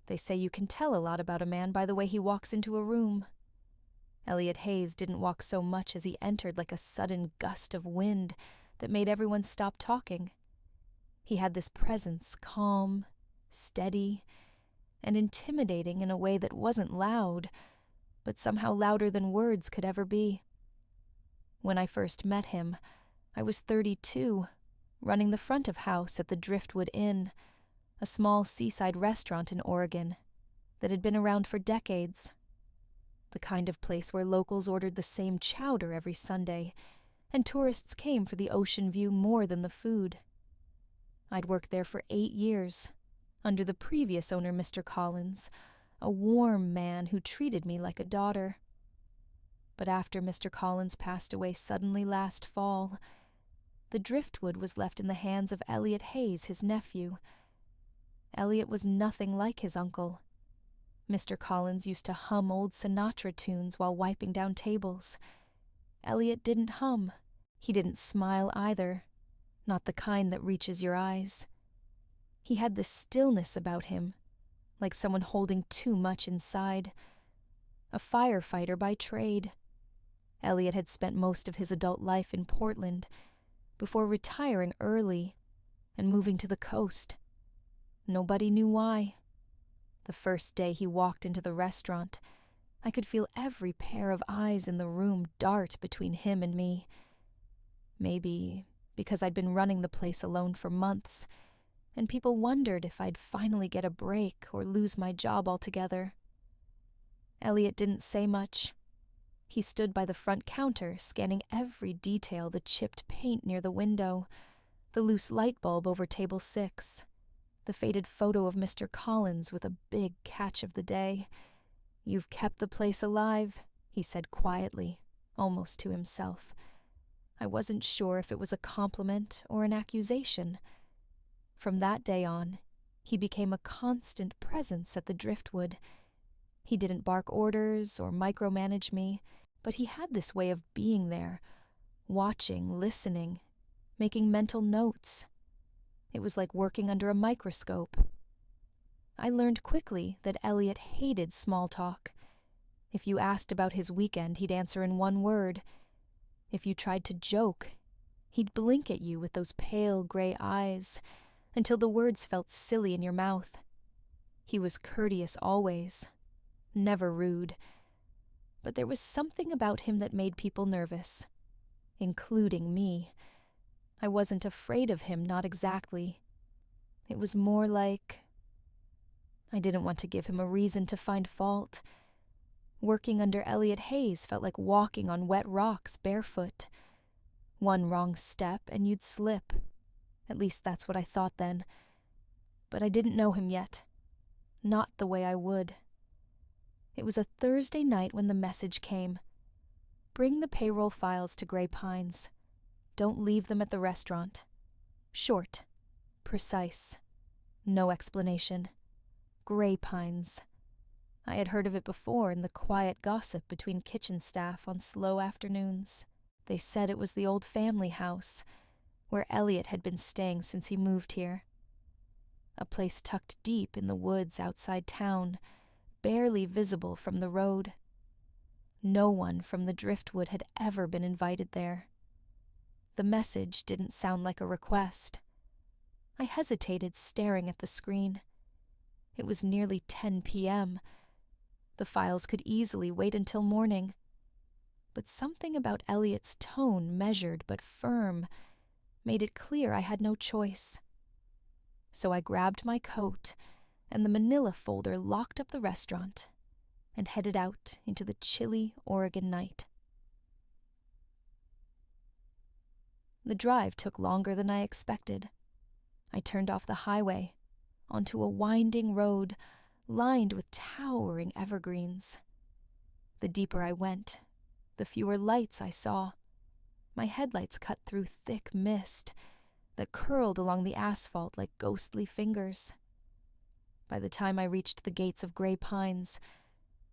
They say you can tell a lot about a man by the way he walks into a room. Elliot Hayes didn't walk so much as he entered like a sudden gust of wind that made everyone stop talking. He had this presence, calm, steady, and intimidating in a way that wasn't loud, but somehow louder than words could ever be. When I first met him, I was 32, running the front of house at the Driftwood Inn, a small seaside restaurant in Oregon that had been around for decades. The kind of place where locals ordered the same chowder every Sunday, and tourists came for the ocean view more than the food. I'd worked there for 8 years, under the previous owner, Mr. Collins, a warm man who treated me like a daughter. But after Mr. Collins passed away suddenly last fall, the Driftwood was left in the hands of Elliot Hayes, his nephew. Elliot was nothing like his uncle. Mr. Collins used to hum old Sinatra tunes while wiping down tables. Elliot didn't hum. He didn't smile either, not the kind that reaches your eyes. He had this stillness about him, like someone holding too much inside. A firefighter by trade, Elliot had spent most of his adult life in Portland before retiring early and moving to the coast. Nobody knew why. The first day he walked into the restaurant, I could feel every pair of eyes in the room dart between him and me. Maybe because I'd been running the place alone for months, and people wondered if I'd finally get a break or lose my job altogether. Elliot didn't say much. He stood by the front counter, scanning every detail: the chipped paint near the window, the loose light bulb over table 6, the faded photo of Mr. Collins with a big catch of the day. "You've kept the place alive," he said quietly, almost to himself. I wasn't sure if it was a compliment or an accusation. From that day on, he became a constant presence at the Driftwood. He didn't bark orders or micromanage me, but he had this way of being there, watching, listening, making mental notes. It was like working under a microscope. I learned quickly that Elliot hated small talk. If you asked about his weekend, he'd answer in one word. If you tried to joke, he'd blink at you with those pale gray eyes until the words felt silly in your mouth. He was courteous always, never rude. But there was something about him that made people nervous, including me. I wasn't afraid of him, not exactly. It was more like I didn't want to give him a reason to find fault. Working under Elliot Hayes felt like walking on wet rocks barefoot. One wrong step and you'd slip. At least that's what I thought then. But I didn't know him yet. Not the way I would. It was a Thursday night when the message came. "Bring the payroll files to Grey Pines. Don't leave them at the restaurant." Short, precise, no explanation. Grey Pines. I had heard of it before in the quiet gossip between kitchen staff on slow afternoons. They said it was the old family house, where Elliot had been staying since he moved here. A place tucked deep in the woods outside town, barely visible from the road. No one from the Driftwood had ever been invited there. The message didn't sound like a request. I hesitated, staring at the screen. It was nearly 10 p.m. The files could easily wait until morning. But something about Elliot's tone, measured but firm, made it clear I had no choice. So I grabbed my coat and the manila folder, locked up the restaurant, and headed out into the chilly Oregon night. The drive took longer than I expected. I turned off the highway, onto a winding road lined with towering evergreens. The deeper I went, the fewer lights I saw. My headlights cut through thick mist that curled along the asphalt like ghostly fingers. By the time I reached the gates of Grey Pines,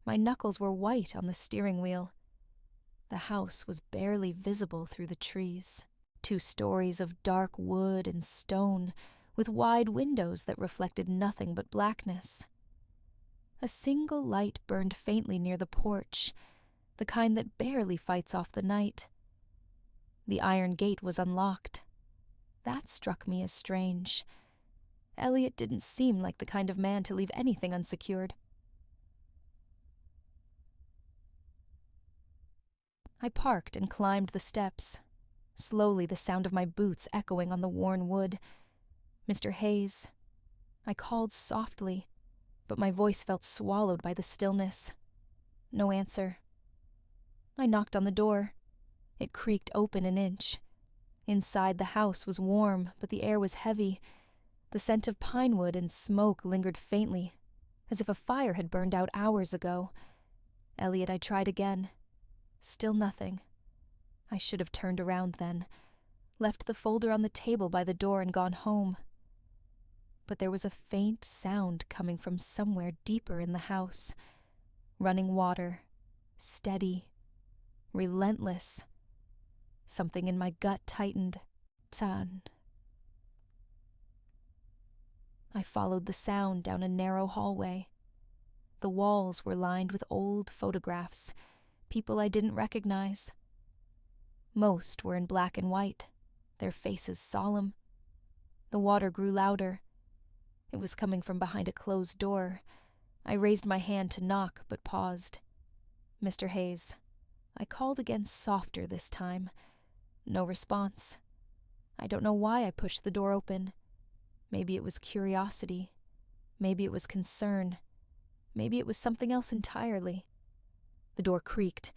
my knuckles were white on the steering wheel. The house was barely visible through the trees. 2 stories of dark wood and stone, with wide windows that reflected nothing but blackness. A single light burned faintly near the porch, the kind that barely fights off the night. The iron gate was unlocked. That struck me as strange. Elliot didn't seem like the kind of man to leave anything unsecured. I parked and climbed the steps, slowly the sound of my boots echoing on the worn wood. "Mr. Hayes." I called softly, but my voice felt swallowed by the stillness. No answer. I knocked on the door. It creaked open an inch. Inside the house was warm, but the air was heavy. The scent of pine wood and smoke lingered faintly, as if a fire had burned out hours ago. "Elliot," I tried again. Still nothing. I should have turned around then, left the folder on the table by the door and gone home. But there was a faint sound coming from somewhere deeper in the house. Running water, steady, relentless. Something in my gut tightened. Tan. I followed the sound down a narrow hallway. The walls were lined with old photographs, people I didn't recognize. Most were in black and white, their faces solemn. The water grew louder. It was coming from behind a closed door. I raised my hand to knock, but paused. "Mr. Hayes." I called again, softer this time. No response. I don't know why I pushed the door open. Maybe it was curiosity. Maybe it was concern. Maybe it was something else entirely. The door creaked,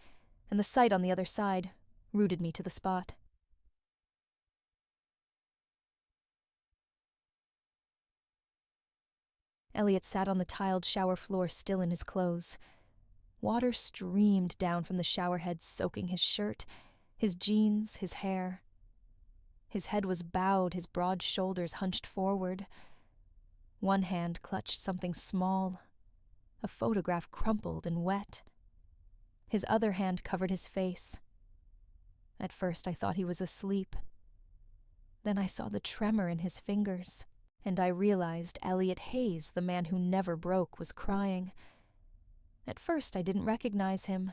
and the sight on the other side rooted me to the spot. Elliot sat on the tiled shower floor, still in his clothes. Water streamed down from the shower head, soaking his shirt, his jeans, his hair. His head was bowed, his broad shoulders hunched forward. One hand clutched something small, a photograph crumpled and wet. His other hand covered his face. At first I thought he was asleep. Then I saw the tremor in his fingers, and I realized Elliot Hayes, the man who never broke, was crying. At first I didn't recognize him.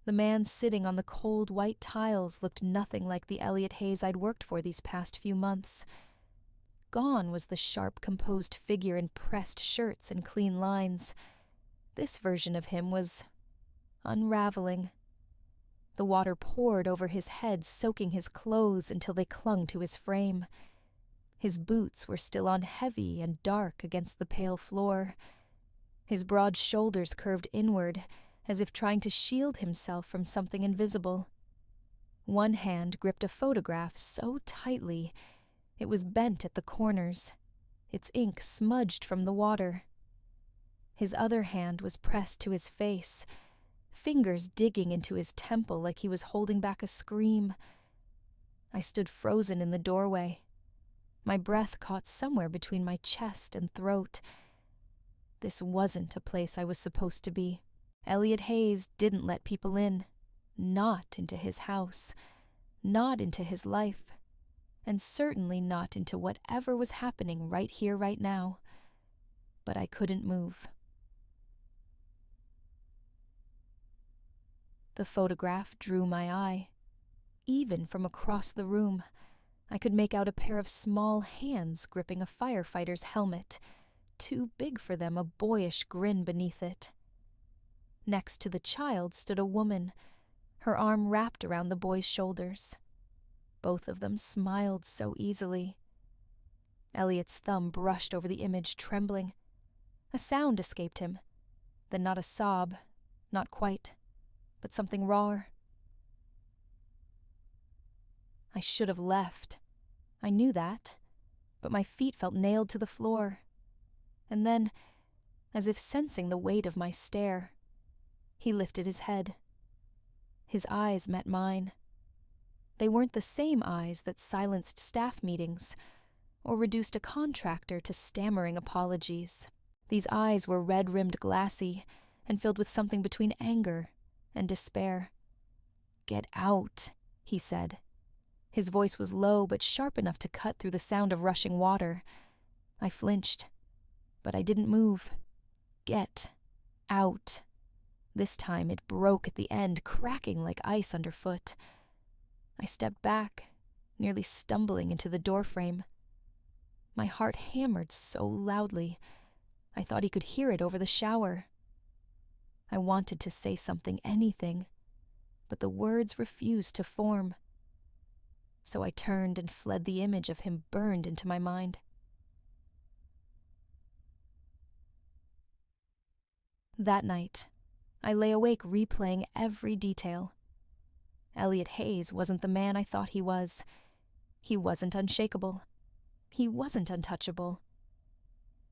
The man sitting on the cold white tiles looked nothing like the Elliot Hayes I'd worked for these past few months. Gone was the sharp, composed figure in pressed shirts and clean lines. This version of him was unraveling. The water poured over his head, soaking his clothes until they clung to his frame. His boots were still on, heavy and dark against the pale floor. His broad shoulders curved inward, as if trying to shield himself from something invisible. One hand gripped a photograph so tightly it was bent at the corners, its ink smudged from the water. His other hand was pressed to his face, fingers digging into his temple like he was holding back a scream. I stood frozen in the doorway. My breath caught somewhere between my chest and throat. This wasn't a place I was supposed to be. Elliot Hayes didn't let people in. Not into his house. Not into his life. And certainly not into whatever was happening right here, right now. But I couldn't move. The photograph drew my eye. Even from across the room, I could make out a pair of small hands gripping a firefighter's helmet, too big for them, a boyish grin beneath it. Next to the child stood a woman, her arm wrapped around the boy's shoulders. Both of them smiled so easily. Elliot's thumb brushed over the image, trembling. A sound escaped him, then not a sob, not quite, but something raw. I should have left. I knew that, but my feet felt nailed to the floor. And then, as if sensing the weight of my stare, he lifted his head. His eyes met mine. They weren't the same eyes that silenced staff meetings or reduced a contractor to stammering apologies. These eyes were red-rimmed, glassy, and filled with something between anger and despair. "Get out," he said. His voice was low but sharp enough to cut through the sound of rushing water. I flinched, but I didn't move. "Get," Out. This time it broke at the end, cracking like ice underfoot. I stepped back, nearly stumbling into the doorframe. My heart hammered so loudly, I thought he could hear it over the shower. I wanted to say something, anything, but the words refused to form. So I turned and fled, the image of him burned into my mind. That night, I lay awake replaying every detail. Elliot Hayes wasn't the man I thought he was. He wasn't unshakable. He wasn't untouchable.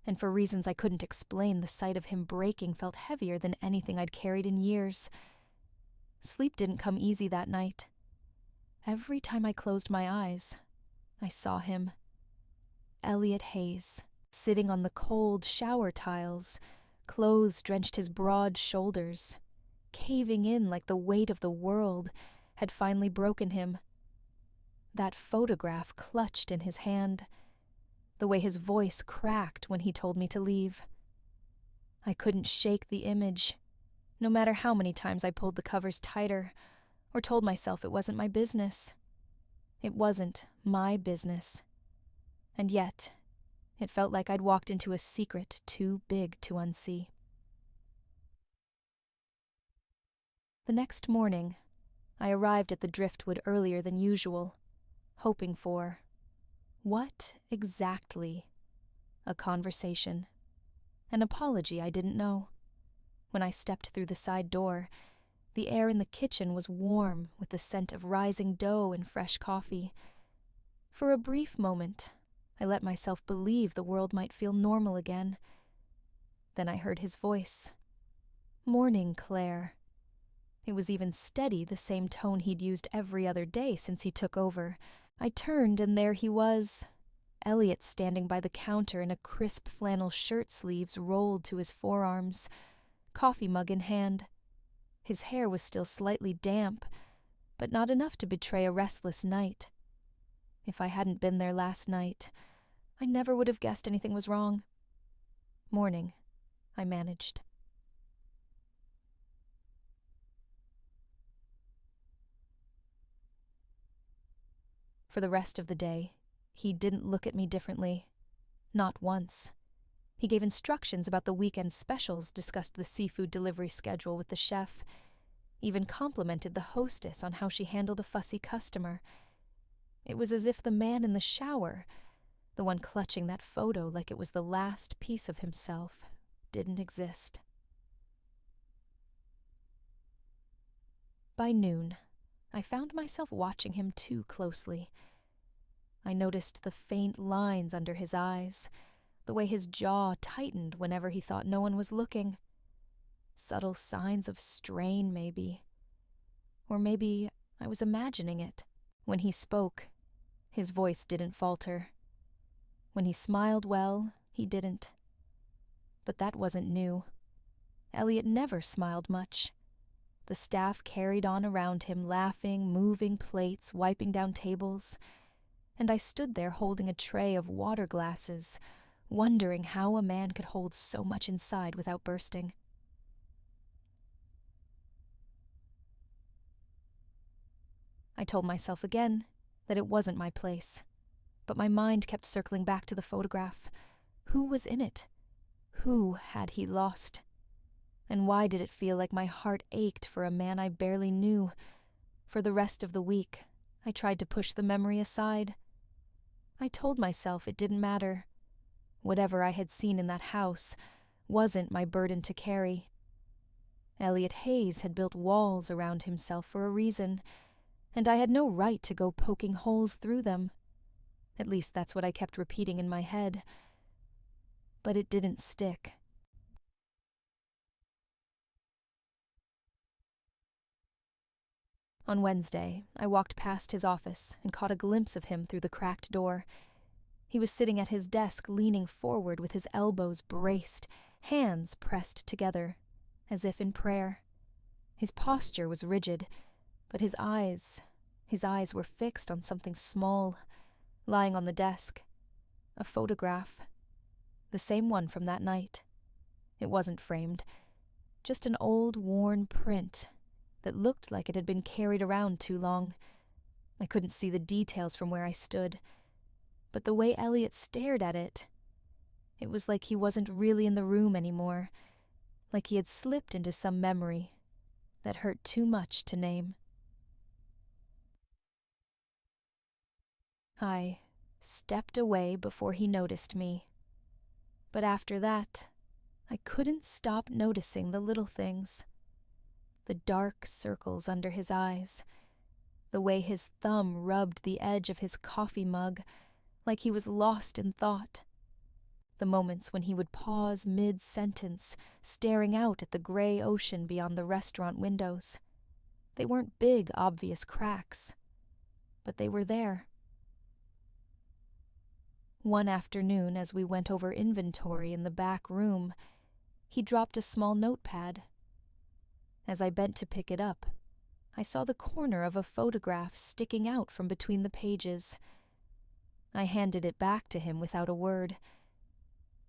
And for reasons I couldn't explain, the sight of him breaking felt heavier than anything I'd carried in years. Sleep didn't come easy that night. Every time I closed my eyes, I saw him. Elliot Hayes, sitting on the cold shower tiles. Clothes drenched his broad shoulders. Caving in like the weight of the world had finally broken him. That photograph clutched in his hand. The way his voice cracked when he told me to leave. I couldn't shake the image, no matter how many times I pulled the covers tighter or told myself it wasn't my business. It wasn't my business. And yet, it felt like I'd walked into a secret too big to unsee. The next morning, I arrived at the driftwood earlier than usual, hoping for what exactly? A conversation. An apology I didn't know. When I stepped through the side door, the air in the kitchen was warm with the scent of rising dough and fresh coffee. For a brief moment, I let myself believe the world might feel normal again. Then I heard his voice. "Morning, Claire." It was even steady, the same tone he'd used every other day since he took over. I turned, and there he was. Elliot standing by the counter in a crisp flannel shirt, sleeves rolled to his forearms, coffee mug in hand. His hair was still slightly damp, but not enough to betray a restless night. If I hadn't been there last night, I never would have guessed anything was wrong. "Morning," I managed. For the rest of the day, he didn't look at me differently. Not once. He gave instructions about the weekend specials, discussed the seafood delivery schedule with the chef, even complimented the hostess on how she handled a fussy customer. It was as if the man in the shower, the one clutching that photo like it was the last piece of himself, didn't exist. By noon, I found myself watching him too closely. I noticed the faint lines under his eyes, the way his jaw tightened whenever he thought no one was looking. Subtle signs of strain, maybe. Or maybe I was imagining it. When he spoke, his voice didn't falter. When he smiled well, he didn't. But that wasn't new. Elliot never smiled much. The staff carried on around him, laughing, moving plates, wiping down tables. And I stood there holding a tray of water glasses, wondering how a man could hold so much inside without bursting. I told myself again that it wasn't my place, but my mind kept circling back to the photograph. Who was in it? Who had he lost? And why did it feel like my heart ached for a man I barely knew? For the rest of the week, I tried to push the memory aside. I told myself it didn't matter. Whatever I had seen in that house wasn't my burden to carry. Elliot Hayes had built walls around himself for a reason, and I had no right to go poking holes through them. At least that's what I kept repeating in my head. But it didn't stick. On Wednesday, I walked past his office and caught a glimpse of him through the cracked door. He was sitting at his desk, leaning forward with his elbows braced, hands pressed together, as if in prayer. His posture was rigid, but his eyes were fixed on something small, lying on the desk. A photograph. The same one from that night. It wasn't framed. Just an old, worn print that looked like it had been carried around too long. I couldn't see the details from where I stood, but the way Elliot stared at it, it was like he wasn't really in the room anymore, like he had slipped into some memory that hurt too much to name. I stepped away before he noticed me, but after that, I couldn't stop noticing the little things. The dark circles under his eyes, the way his thumb rubbed the edge of his coffee mug like he was lost in thought. The moments when he would pause mid-sentence, staring out at the gray ocean beyond the restaurant windows. They weren't big, obvious cracks, but they were there. One afternoon, as we went over inventory in the back room, he dropped a small notepad. As I bent to pick it up, I saw the corner of a photograph sticking out from between the pages. I handed it back to him without a word.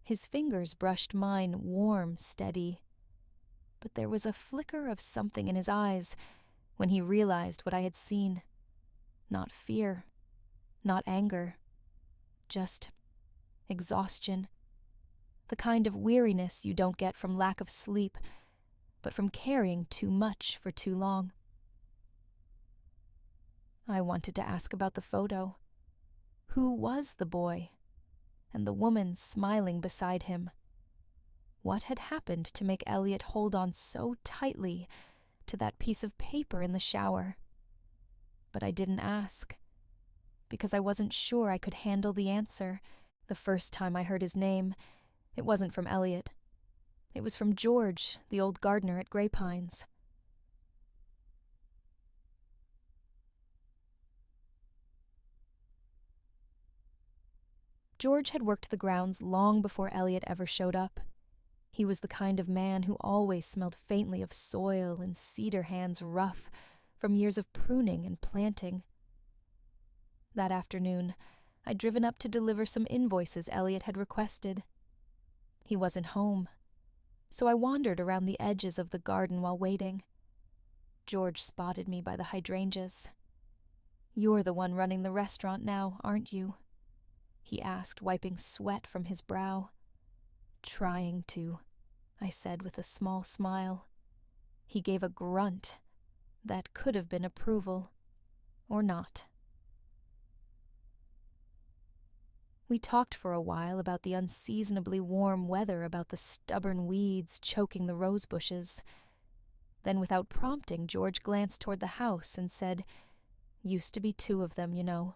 His fingers brushed mine, warm, steady. But there was a flicker of something in his eyes when he realized what I had seen. Not fear, not anger, just exhaustion. The kind of weariness you don't get from lack of sleep, but from carrying too much for too long. I wanted to ask about the photo. Who was the boy? And the woman smiling beside him? What had happened to make Elliot hold on so tightly to that piece of paper in the shower? But I didn't ask, because I wasn't sure I could handle the answer. The first time I heard his name, it wasn't from Elliot. It was from George, the old gardener at Grey Pines. George had worked the grounds long before Elliot ever showed up. He was the kind of man who always smelled faintly of soil and cedar hands rough from years of pruning and planting. That afternoon, I'd driven up to deliver some invoices Elliot had requested. He wasn't home, so I wandered around the edges of the garden while waiting. George spotted me by the hydrangeas. "You're the one running the restaurant now, aren't you?" he asked, wiping sweat from his brow. "Trying to," I said with a small smile. He gave a grunt that could have been approval, or not. We talked for a while about the unseasonably warm weather, about the stubborn weeds choking the rose bushes. Then, without prompting, George glanced toward the house and said, "Used to be two of them, you know.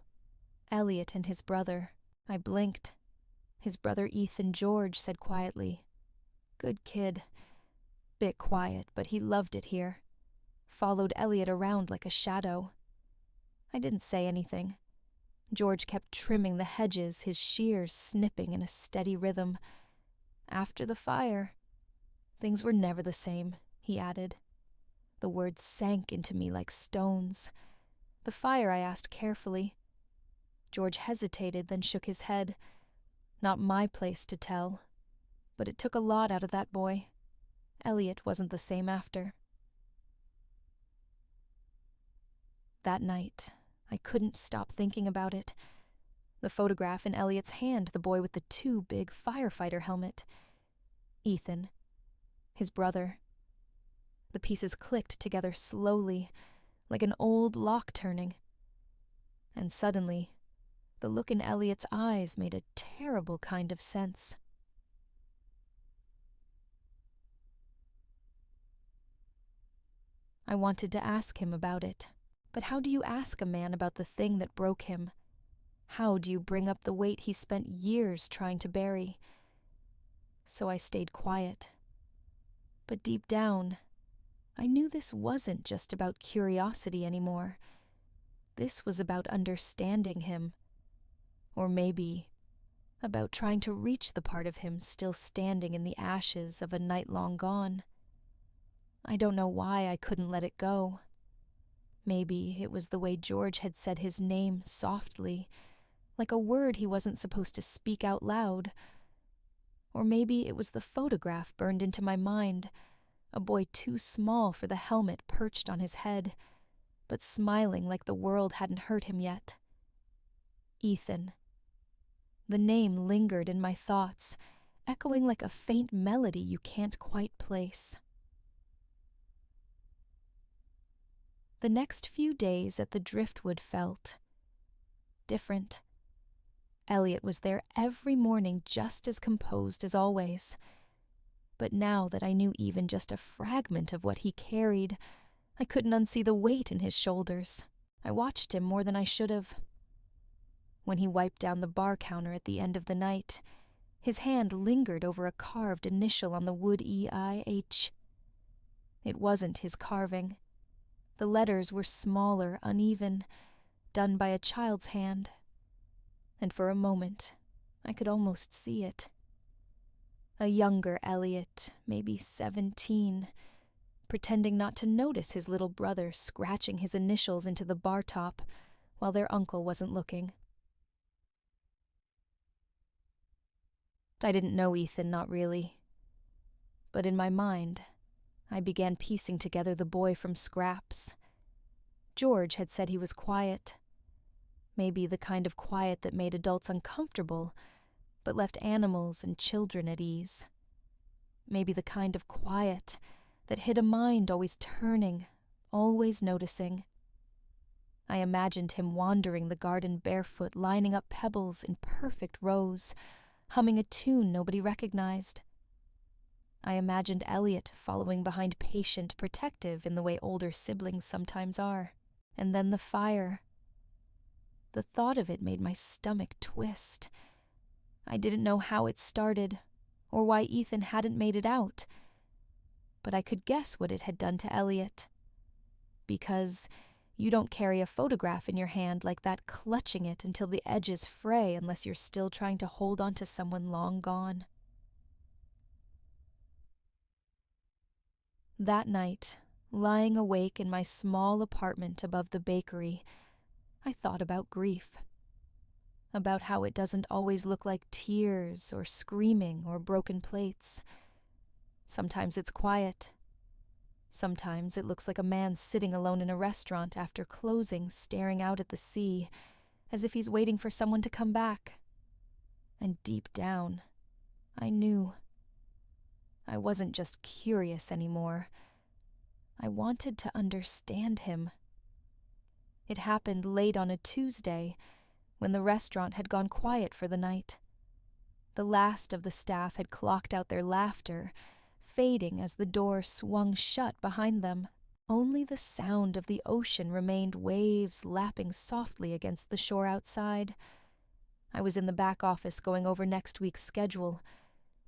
Elliot and his brother." I blinked. His brother Ethan George said quietly, "Good kid. Bit quiet, but he loved it here. Followed Elliot around like a shadow." I didn't say anything. George kept trimming the hedges, his shears snipping in a steady rhythm. "After the fire, things were never the same," he added. The words sank into me like stones. "The fire?" I asked carefully. George hesitated, then shook his head. "Not my place to tell, but it took a lot out of that boy. Elliot wasn't the same after." That night, I couldn't stop thinking about it. The photograph in Elliot's hand, the boy with the too big firefighter helmet. Ethan, his brother. The pieces clicked together slowly, like an old lock turning. And suddenly, the look in Elliot's eyes made a terrible kind of sense. I wanted to ask him about it, but how do you ask a man about the thing that broke him? How do you bring up the weight he spent years trying to bury? So I stayed quiet. But deep down, I knew this wasn't just about curiosity anymore. This was about understanding him. Or maybe about trying to reach the part of him still standing in the ashes of a night long gone. I don't know why I couldn't let it go. Maybe it was the way George had said his name softly, like a word he wasn't supposed to speak out loud. Or maybe it was the photograph burned into my mind, a boy too small for the helmet perched on his head, but smiling like the world hadn't hurt him yet. Ethan. The name lingered in my thoughts, echoing like a faint melody you can't quite place. The next few days at the Driftwood felt different. Elliot was there every morning just as composed as always. But now that I knew even just a fragment of what he carried, I couldn't unsee the weight in his shoulders. I watched him more than I should have. When he wiped down the bar counter at the end of the night, his hand lingered over a carved initial on the wood EIH. It wasn't his carving. The letters were smaller, uneven, done by a child's hand. And for a moment, I could almost see it. A younger Elliot, maybe 17, pretending not to notice his little brother scratching his initials into the bar top while their uncle wasn't looking. I didn't know Ethan, not really. But in my mind, I began piecing together the boy from scraps. George had said he was quiet. Maybe the kind of quiet that made adults uncomfortable, but left animals and children at ease. Maybe the kind of quiet that hid a mind always turning, always noticing. I imagined him wandering the garden barefoot, lining up pebbles in perfect rows, humming a tune nobody recognized. I imagined Elliot following behind, patient, protective in the way older siblings sometimes are. And then the fire. The thought of it made my stomach twist. I didn't know how it started, or why Ethan hadn't made it out. But I could guess what it had done to Elliot. Because you don't carry a photograph in your hand like that, clutching it until the edges fray unless you're still trying to hold on to someone long gone. That night, lying awake in my small apartment above the bakery, I thought about grief. About how it doesn't always look like tears or screaming or broken plates. Sometimes it's quiet. Sometimes it looks like a man sitting alone in a restaurant after closing, staring out at the sea, as if he's waiting for someone to come back. And deep down, I knew. I wasn't just curious anymore. I wanted to understand him. It happened late on a Tuesday, when the restaurant had gone quiet for the night. The last of the staff had clocked out their laughter, fading as the door swung shut behind them. Only the sound of the ocean remained, waves lapping softly against the shore outside. I was in the back office going over next week's schedule,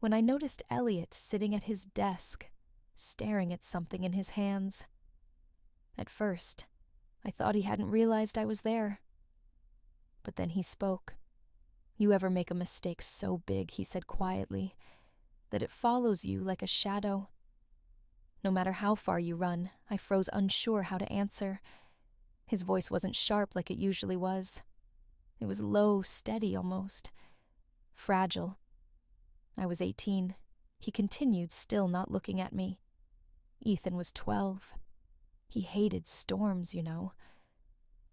when I noticed Elliot sitting at his desk, staring at something in his hands. At first, I thought he hadn't realized I was there. But then he spoke. "You ever make a mistake so big," he said quietly, "that it follows you like a shadow?" No matter how far you run, I froze unsure how to answer. His voice wasn't sharp like it usually was. It was low, steady almost. Fragile. I was 18. He continued, still not looking at me. Ethan was 12. He hated storms, you know.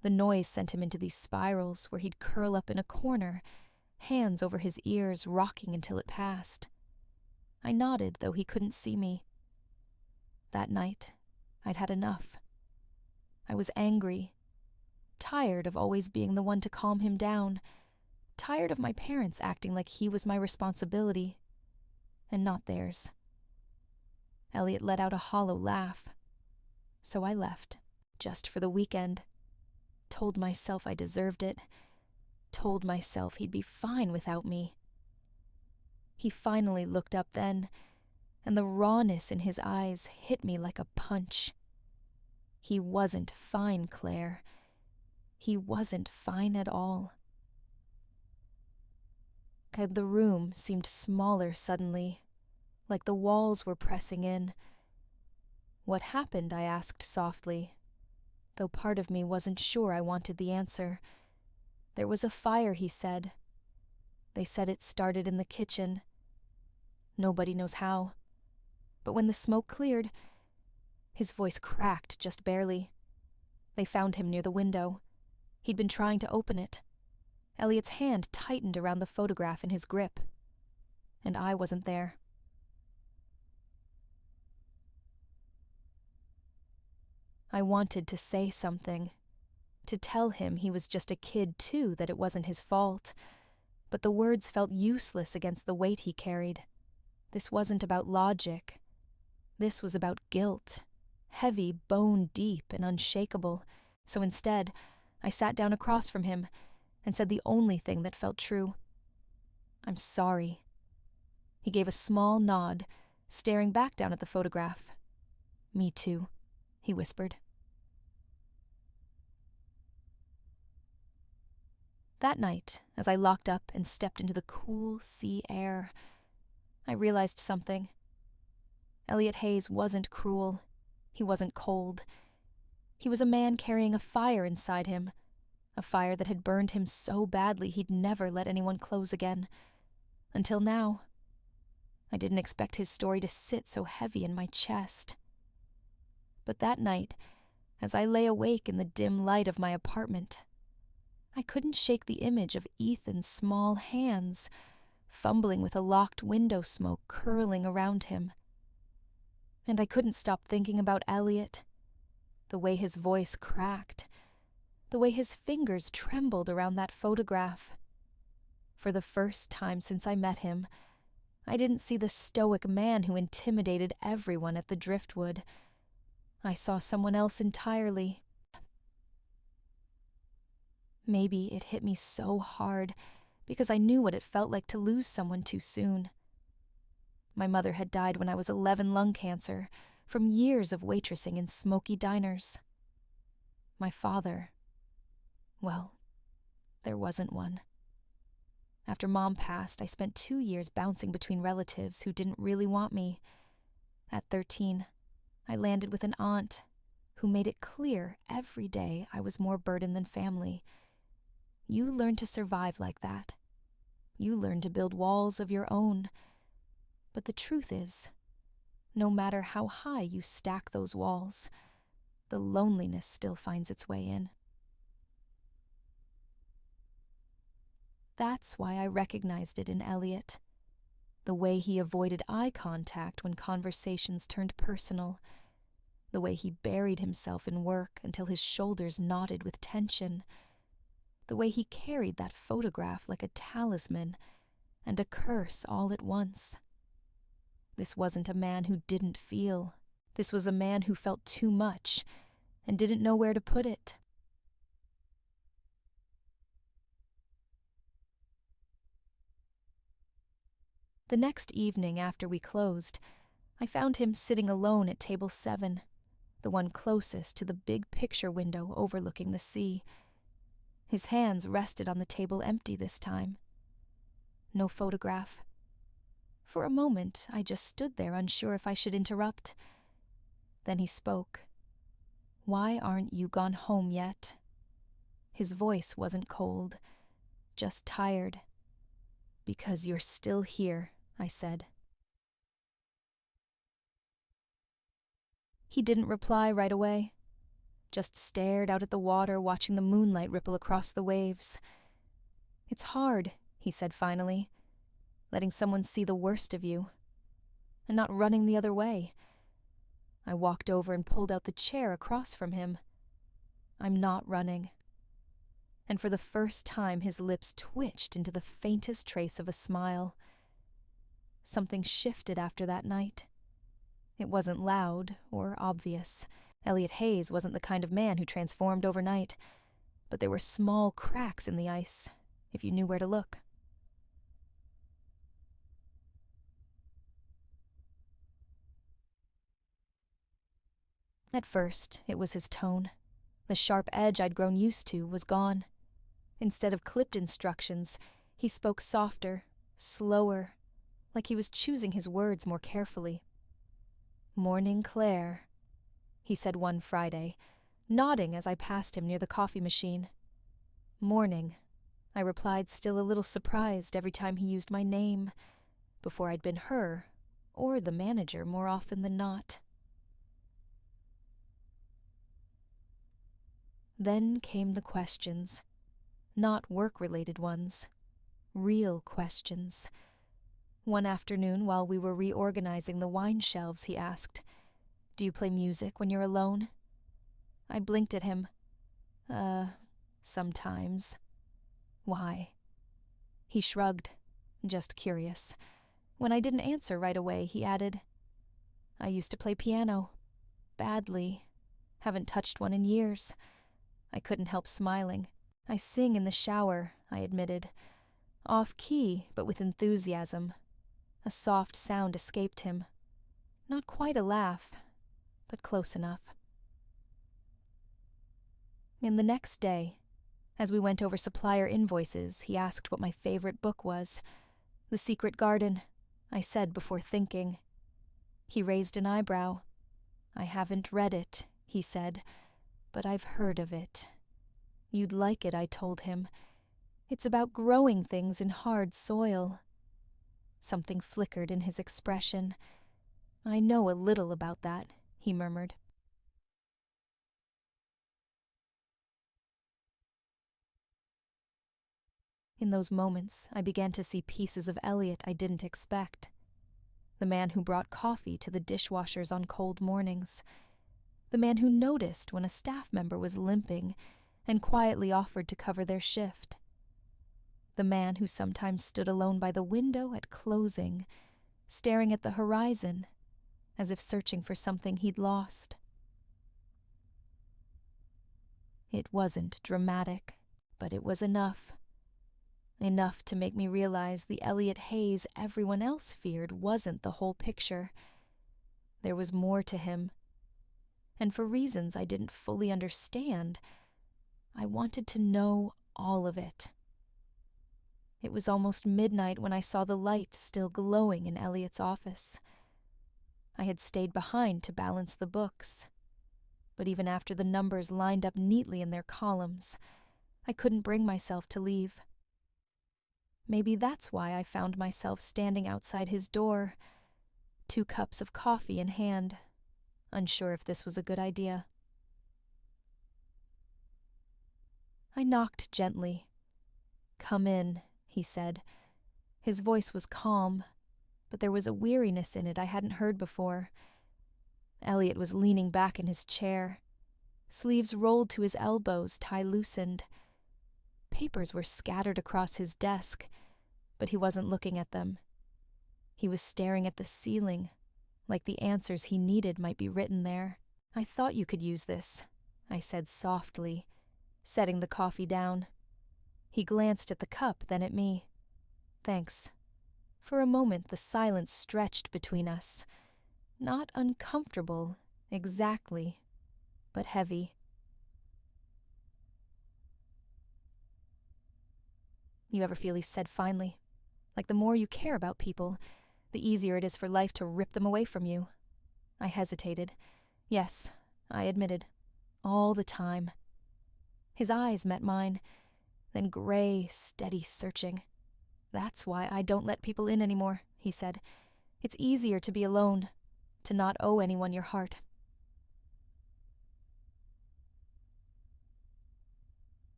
The noise sent him into these spirals where he'd curl up in a corner, hands over his ears, rocking until it passed. I nodded, though he couldn't see me. That night, I'd had enough. I was angry, tired of always being the one to calm him down, tired of my parents acting like he was my responsibility, and not theirs. Elliot let out a hollow laugh. So I left, just for the weekend. Told myself I deserved it. Told myself he'd be fine without me. He finally looked up then, and the rawness in his eyes hit me like a punch. He wasn't fine, Claire. He wasn't fine at all. The room seemed smaller suddenly, like the walls were pressing in. "What happened?" I asked softly, though part of me wasn't sure I wanted the answer. "There was a fire," he said. "They said it started in the kitchen. Nobody knows how. but when the smoke cleared, his voice cracked just barely. They found him near the window. He'd been trying to open it. Elliot's hand tightened around the photograph in his grip. And I wasn't there. I wanted to say something, to tell him he was just a kid too, that it wasn't his fault. But the words felt useless against the weight he carried. This wasn't about logic. This was about guilt, heavy, bone deep, and unshakable. So instead, I sat down across from him and said the only thing that felt true. "I'm sorry." He gave a small nod, staring back down at the photograph. "Me too," he whispered. That night, as I locked up and stepped into the cool sea air, I realized something. Elliot Hayes wasn't cruel. He wasn't cold. He was a man carrying a fire inside him, a fire that had burned him so badly he'd never let anyone close again. Until now. I didn't expect his story to sit so heavy in my chest. But that night, as I lay awake in the dim light of my apartment, I couldn't shake the image of Ethan's small hands, fumbling with a locked window smoke curling around him. And I couldn't stop thinking about Elliot, the way his voice cracked, the way his fingers trembled around that photograph. For the first time since I met him, I didn't see the stoic man who intimidated everyone at the Driftwood. I saw someone else entirely. Maybe it hit me so hard because I knew what it felt like to lose someone too soon. My mother had died when I was 11, lung cancer, from years of waitressing in smoky diners. My father, well, there wasn't one. After Mom passed, I spent 2 years bouncing between relatives who didn't really want me. At 13, I landed with an aunt who made it clear every day I was more burden than family. You learn to survive like that. You learn to build walls of your own. But the truth is, no matter how high you stack those walls, the loneliness still finds its way in. That's why I recognized it in Elliot. The way he avoided eye contact when conversations turned personal. The way he buried himself in work until his shoulders knotted with tension. The way he carried that photograph like a talisman and a curse all at once. This wasn't a man who didn't feel. This was a man who felt too much and didn't know where to put it. The next evening after we closed, I found him sitting alone at table 7, the one closest to the big picture window overlooking the sea. His hands rested on the table empty this time. No photograph. For a moment, I just stood there unsure if I should interrupt. Then he spoke. "Why aren't you gone home yet?" His voice wasn't cold, just tired. "Because you're still here," I said. He didn't reply right away. Just stared out at the water, watching the moonlight ripple across the waves. "It's hard," he said finally, "letting someone see the worst of you, and not running the other way." I walked over and pulled out the chair across from him. "I'm not running." And for the first time his lips twitched into the faintest trace of a smile. Something shifted after that night. It wasn't loud or obvious. Elliot Hayes wasn't the kind of man who transformed overnight, but there were small cracks in the ice, if you knew where to look. At first, it was his tone. The sharp edge I'd grown used to was gone. Instead of clipped instructions, he spoke softer, slower, like he was choosing his words more carefully. "Morning, Claire," he said one Friday, nodding as I passed him near the coffee machine. "Morning," I replied, still a little surprised every time he used my name, before I'd been her or the manager more often than not. Then came the questions. Not work-related ones. Real questions. One afternoon, while we were reorganizing the wine shelves, he asked, "Do you play music when you're alone?" I blinked at him. Sometimes." "Why?" He shrugged. "Just curious." When I didn't answer right away, he added, "I used to play piano. Badly. Haven't touched one in years." I couldn't help smiling. "I sing in the shower," I admitted. Off-key, but with enthusiasm. A soft sound escaped him. Not quite a laugh, but close enough. And the next day, as we went over supplier invoices, he asked what my favorite book was. "The Secret Garden," I said before thinking. He raised an eyebrow. "I haven't read it," he said, "but I've heard of it." "You'd like it," I told him. "It's about growing things in hard soil." Something flickered in his expression. "I know a little about that," he murmured. In those moments, I began to see pieces of Elliot I didn't expect. The man who brought coffee to the dishwashers on cold mornings. The man who noticed when a staff member was limping and quietly offered to cover their shift. The man who sometimes stood alone by the window at closing, staring at the horizon, as if searching for something he'd lost. It wasn't dramatic, but it was enough. Enough to make me realize the Elliot Hayes everyone else feared wasn't the whole picture. There was more to him. And for reasons I didn't fully understand, I wanted to know all of it. It was almost midnight when I saw the light still glowing in Elliot's office. I had stayed behind to balance the books. But even after the numbers lined up neatly in their columns, I couldn't bring myself to leave. Maybe that's why I found myself standing outside his door, 2 cups of coffee in hand, unsure if this was a good idea. I knocked gently. "Come in," he said. His voice was calm, but there was a weariness in it I hadn't heard before. Elliot was leaning back in his chair, sleeves rolled to his elbows, tie loosened. Papers were scattered across his desk, but he wasn't looking at them. He was staring at the ceiling, like the answers he needed might be written there. "I thought you could use this," I said softly, setting the coffee down. He glanced at the cup, then at me. "Thanks." For a moment the silence stretched between us. Not uncomfortable, exactly, but heavy. "You ever feel," he said finally, "like the more you care about people, the easier it is for life to rip them away from you?" I hesitated. "Yes," I admitted. "All the time." His eyes met mine, then gray, steady searching. "That's why I don't let people in anymore," he said. "It's easier to be alone, to not owe anyone your heart."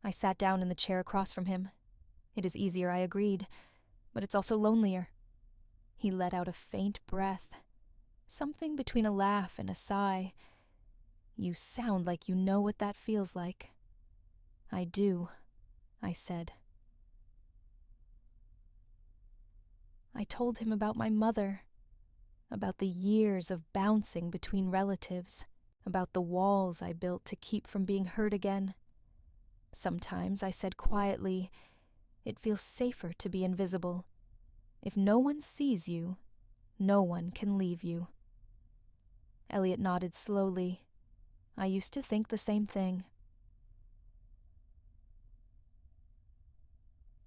I sat down in the chair across from him. "It is easier," I agreed, "but it's also lonelier." He let out a faint breath, something between a laugh and a sigh. "You sound like you know what that feels like." "I do," I said. I told him about my mother, about the years of bouncing between relatives, about the walls I built to keep from being hurt again. Sometimes I said quietly, "It feels safer to be invisible. If no one sees you, no one can leave you." Elliot nodded slowly. I used to think the same thing.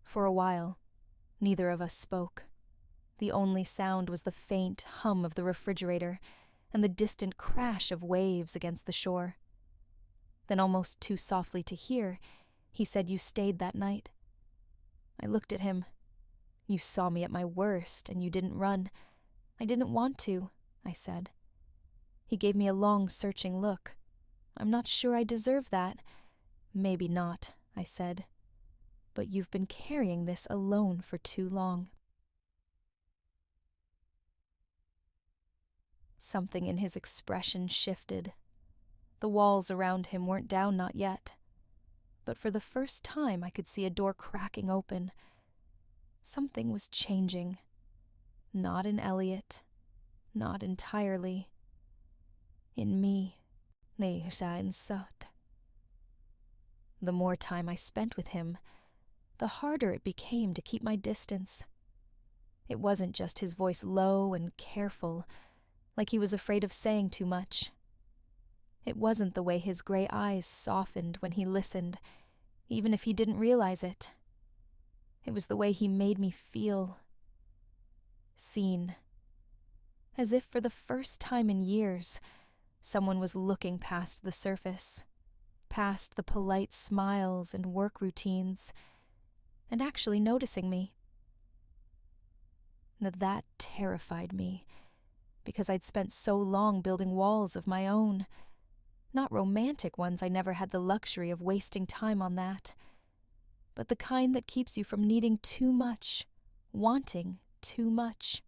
For a while, neither of us spoke. The only sound was the faint hum of the refrigerator and the distant crash of waves against the shore. Then, almost too softly to hear, he said, "You stayed that night." I looked at him. You saw me at my worst, and you didn't run. I didn't want to, I said. He gave me a long, searching look. I'm not sure I deserve that. Maybe not, I said. But you've been carrying this alone for too long. Something in his expression shifted. The walls around him weren't down, not yet. But for the first time I could see a door cracking open. Something was changing. Not in Elliot. Not entirely. In me. The more time I spent with him, the harder it became to keep my distance. It wasn't just his voice low and careful, like he was afraid of saying too much. It wasn't the way his gray eyes softened when he listened, even if he didn't realize it. It was the way he made me feel. Seen. As if for the first time in years, someone was looking past the surface, past the polite smiles and work routines, and actually noticing me. That terrified me, because I'd spent so long building walls of my own. Not romantic ones, I never had the luxury of wasting time on that, but the kind that keeps you from needing too much, wanting too much.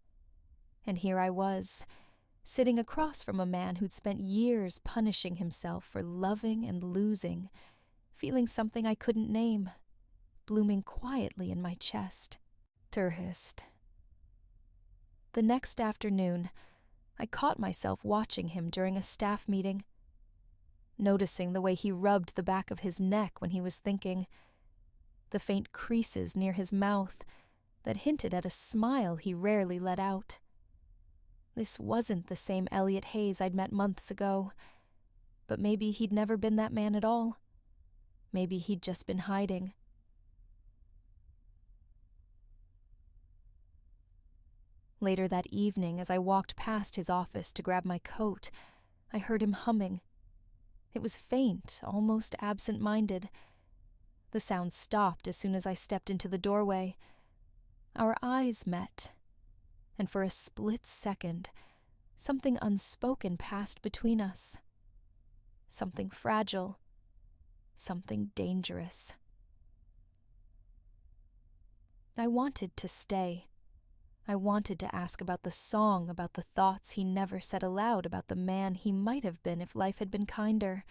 And here I was, sitting across from a man who'd spent years punishing himself for loving and losing, feeling something I couldn't name, blooming quietly in my chest. Turhist. The next afternoon, I caught myself watching him during a staff meeting, noticing the way he rubbed the back of his neck when he was thinking, the faint creases near his mouth that hinted at a smile he rarely let out. This wasn't the same Elliot Hayes I'd met months ago, but maybe he'd never been that man at all. Maybe he'd just been hiding. Later that evening, as I walked past his office to grab my coat, I heard him humming. It was faint, almost absent-minded. The sound stopped as soon as I stepped into the doorway. Our eyes met, and for a split second, something unspoken passed between us. Something fragile, something dangerous. I wanted to stay. I wanted to ask about the song, about the thoughts he never said aloud, about the man he might have been if life had been kinder.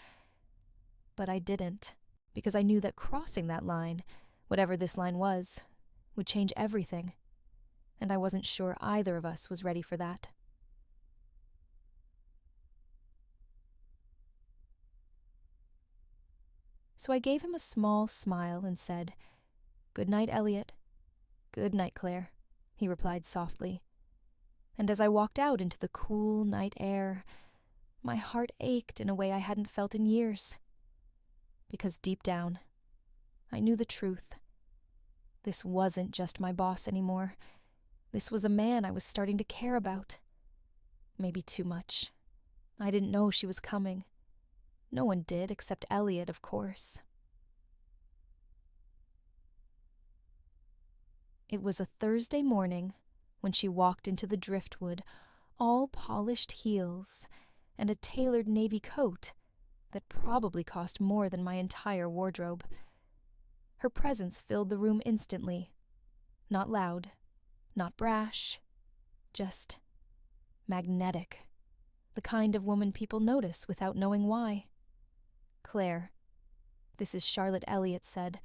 But I didn't, because I knew that crossing that line, whatever this line was, would change everything, and I wasn't sure either of us was ready for that. So I gave him a small smile and said, "Good night, Elliot." "Good night, Claire," he replied softly. And as I walked out into the cool night air, my heart ached in a way I hadn't felt in years. Because deep down, I knew the truth. This wasn't just my boss anymore. This was a man I was starting to care about. Maybe too much. I didn't know she was coming. No one did except Elliot, of course. It was a Thursday morning when she walked into the driftwood, all polished heels and a tailored navy coat that probably cost more than my entire wardrobe. Her presence filled the room instantly. Not loud, not brash, just magnetic. The kind of woman people notice without knowing why. "Claire," this is Charlotte Elliott said,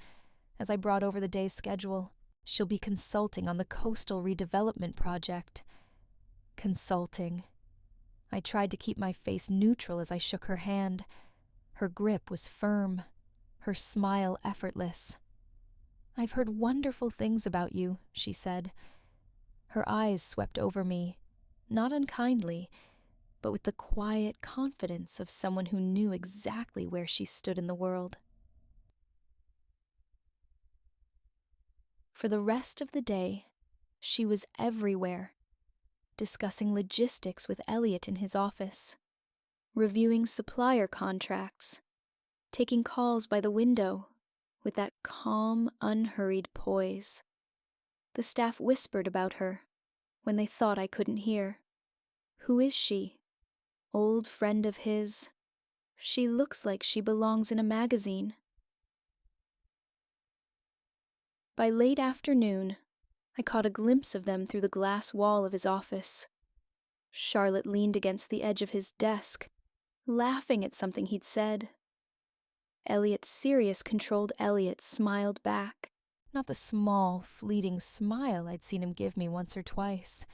as I brought over the day's schedule. "She'll be consulting on the coastal redevelopment project." Consulting. I tried to keep my face neutral as I shook her hand. Her grip was firm, her smile effortless. "I've heard wonderful things about you," she said. Her eyes swept over me, not unkindly, but with the quiet confidence of someone who knew exactly where she stood in the world. For the rest of the day, she was everywhere, discussing logistics with Elliot in his office, reviewing supplier contracts, taking calls by the window with that calm, unhurried poise. The staff whispered about her when they thought I couldn't hear. Who is she? Old friend of his. She looks like she belongs in a magazine. By late afternoon, I caught a glimpse of them through the glass wall of his office. Charlotte leaned against the edge of his desk, laughing at something he'd said. Elliot's serious, controlled Elliot smiled back. Not the small, fleeting smile I'd seen him give me once or twice.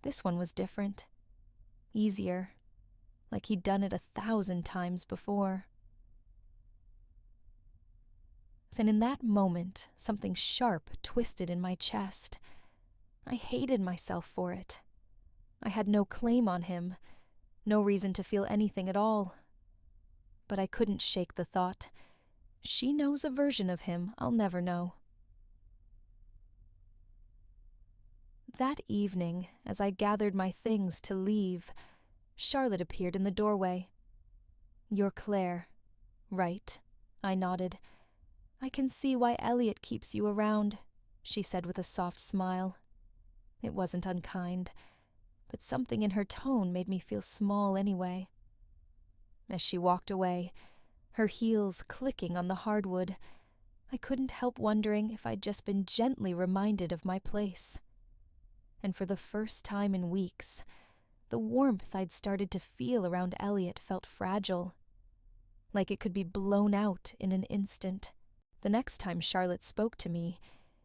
This one was different. Easier. Like he'd done it 1,000 times before. And in that moment, something sharp twisted in my chest. I hated myself for it. I had no claim on him, no reason to feel anything at all. But I couldn't shake the thought. She knows a version of him I'll never know. That evening, as I gathered my things to leave, Charlotte appeared in the doorway. "You're Claire, right?" I nodded. "I can see why Elliot keeps you around," she said with a soft smile. It wasn't unkind, but something in her tone made me feel small anyway. As she walked away, her heels clicking on the hardwood, I couldn't help wondering if I'd just been gently reminded of my place. And for the first time in weeks, the warmth I'd started to feel around Elliot felt fragile, like it could be blown out in an instant. The next time Charlotte spoke to me,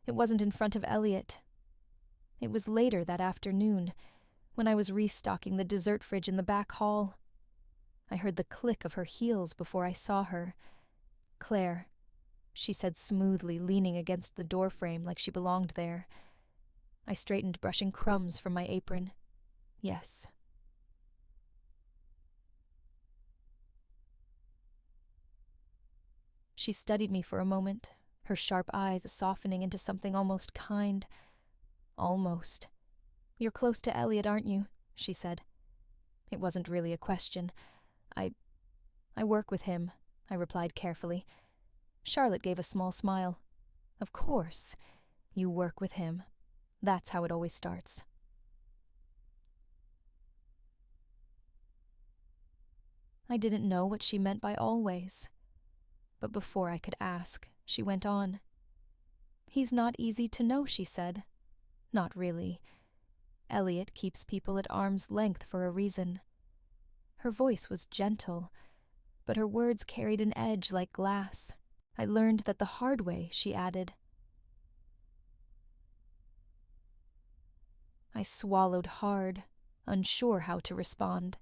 it wasn't in front of Elliot. It was later that afternoon, when I was restocking the dessert fridge in the back hall. I heard the click of her heels before I saw her. "Claire," she said smoothly, leaning against the doorframe like she belonged there. I straightened, brushing crumbs from my apron. "Yes." She studied me for a moment, her sharp eyes softening into something almost kind. "Almost. You're close to Elliot, aren't you?" she said. It wasn't really a question. I work with him," I replied carefully. Charlotte gave a small smile. "Of course. You work with him. That's how it always starts." I didn't know what she meant by always. But before I could ask, she went on. "He's not easy to know," she said. "Not really. Elliot keeps people at arm's length for a reason." Her voice was gentle, but her words carried an edge like glass. I learned that the hard way, she added. I swallowed hard, unsure how to respond.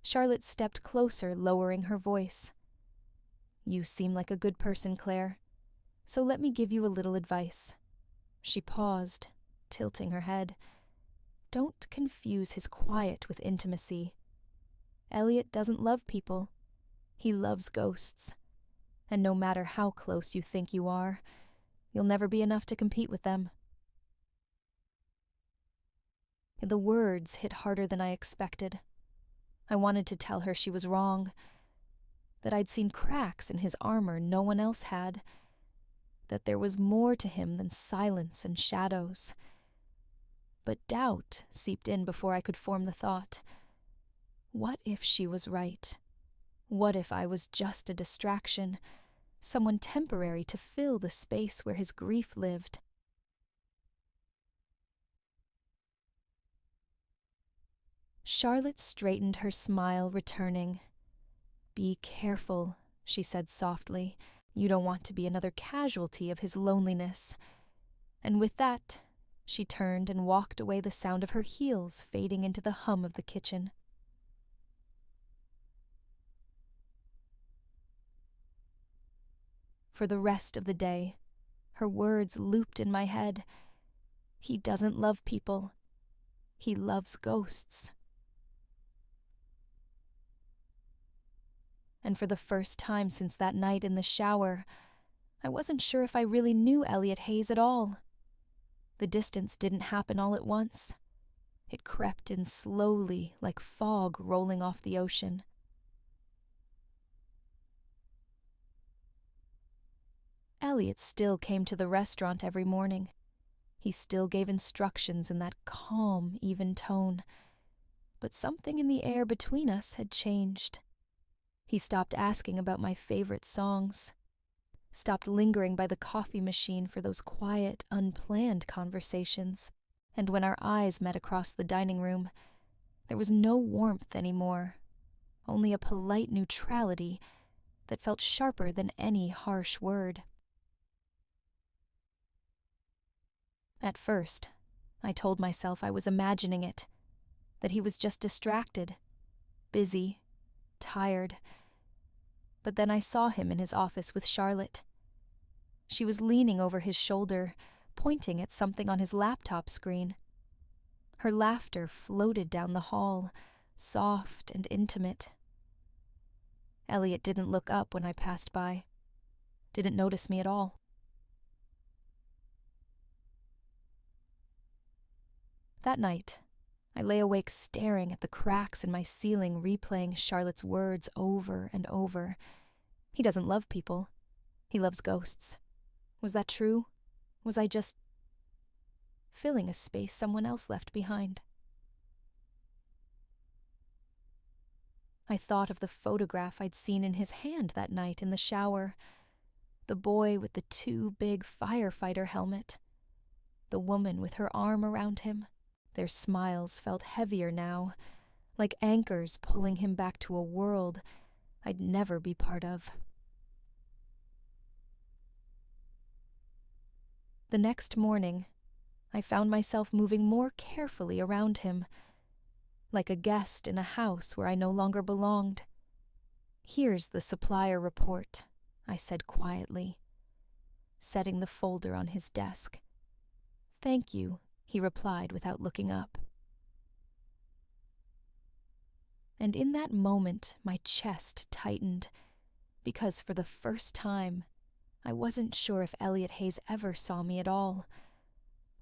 Charlotte stepped closer, lowering her voice. "You seem like a good person, Claire, so let me give you a little advice." She paused, tilting her head. "Don't confuse his quiet with intimacy. Elliot doesn't love people. He loves ghosts. And no matter how close you think you are, you'll never be enough to compete with them." The words hit harder than I expected. I wanted to tell her she was wrong, that I'd seen cracks in his armor no one else had, that there was more to him than silence and shadows. But doubt seeped in before I could form the thought. What if she was right? What if I was just a distraction, someone temporary to fill the space where his grief lived? Charlotte straightened, her smile returning. "Be careful," she said softly. "You don't want to be another casualty of his loneliness." And with that, she turned and walked away, the sound of her heels fading into the hum of the kitchen. For the rest of the day, her words looped in my head. He doesn't love people. He loves ghosts. And for the first time since that night in the shower, I wasn't sure if I really knew Elliot Hayes at all. The distance didn't happen all at once. It crept in slowly, like fog rolling off the ocean. Elliot still came to the restaurant every morning. He still gave instructions in that calm, even tone, but something in the air between us had changed. He stopped asking about my favorite songs, stopped lingering by the coffee machine for those quiet, unplanned conversations, and when our eyes met across the dining room, there was no warmth anymore, only a polite neutrality that felt sharper than any harsh word. At first, I told myself I was imagining it, that he was just distracted, busy, tired. But then I saw him in his office with Charlotte. She was leaning over his shoulder, pointing at something on his laptop screen. Her laughter floated down the hall, soft and intimate. Elliot didn't look up when I passed by, didn't notice me at all. That night, I lay awake staring at the cracks in my ceiling, replaying Charlotte's words over and over. He doesn't love people. He loves ghosts. Was that true? Was I just filling a space someone else left behind? I thought of the photograph I'd seen in his hand that night in the shower. The boy with the too big firefighter helmet. The woman with her arm around him. Their smiles felt heavier now, like anchors pulling him back to a world I'd never be part of. The next morning, I found myself moving more carefully around him, like a guest in a house where I no longer belonged. "Here's the supplier report," I said quietly, setting the folder on his desk. "Thank you," he replied without looking up. And in that moment, my chest tightened, because for the first time, I wasn't sure if Elliot Hayes ever saw me at all,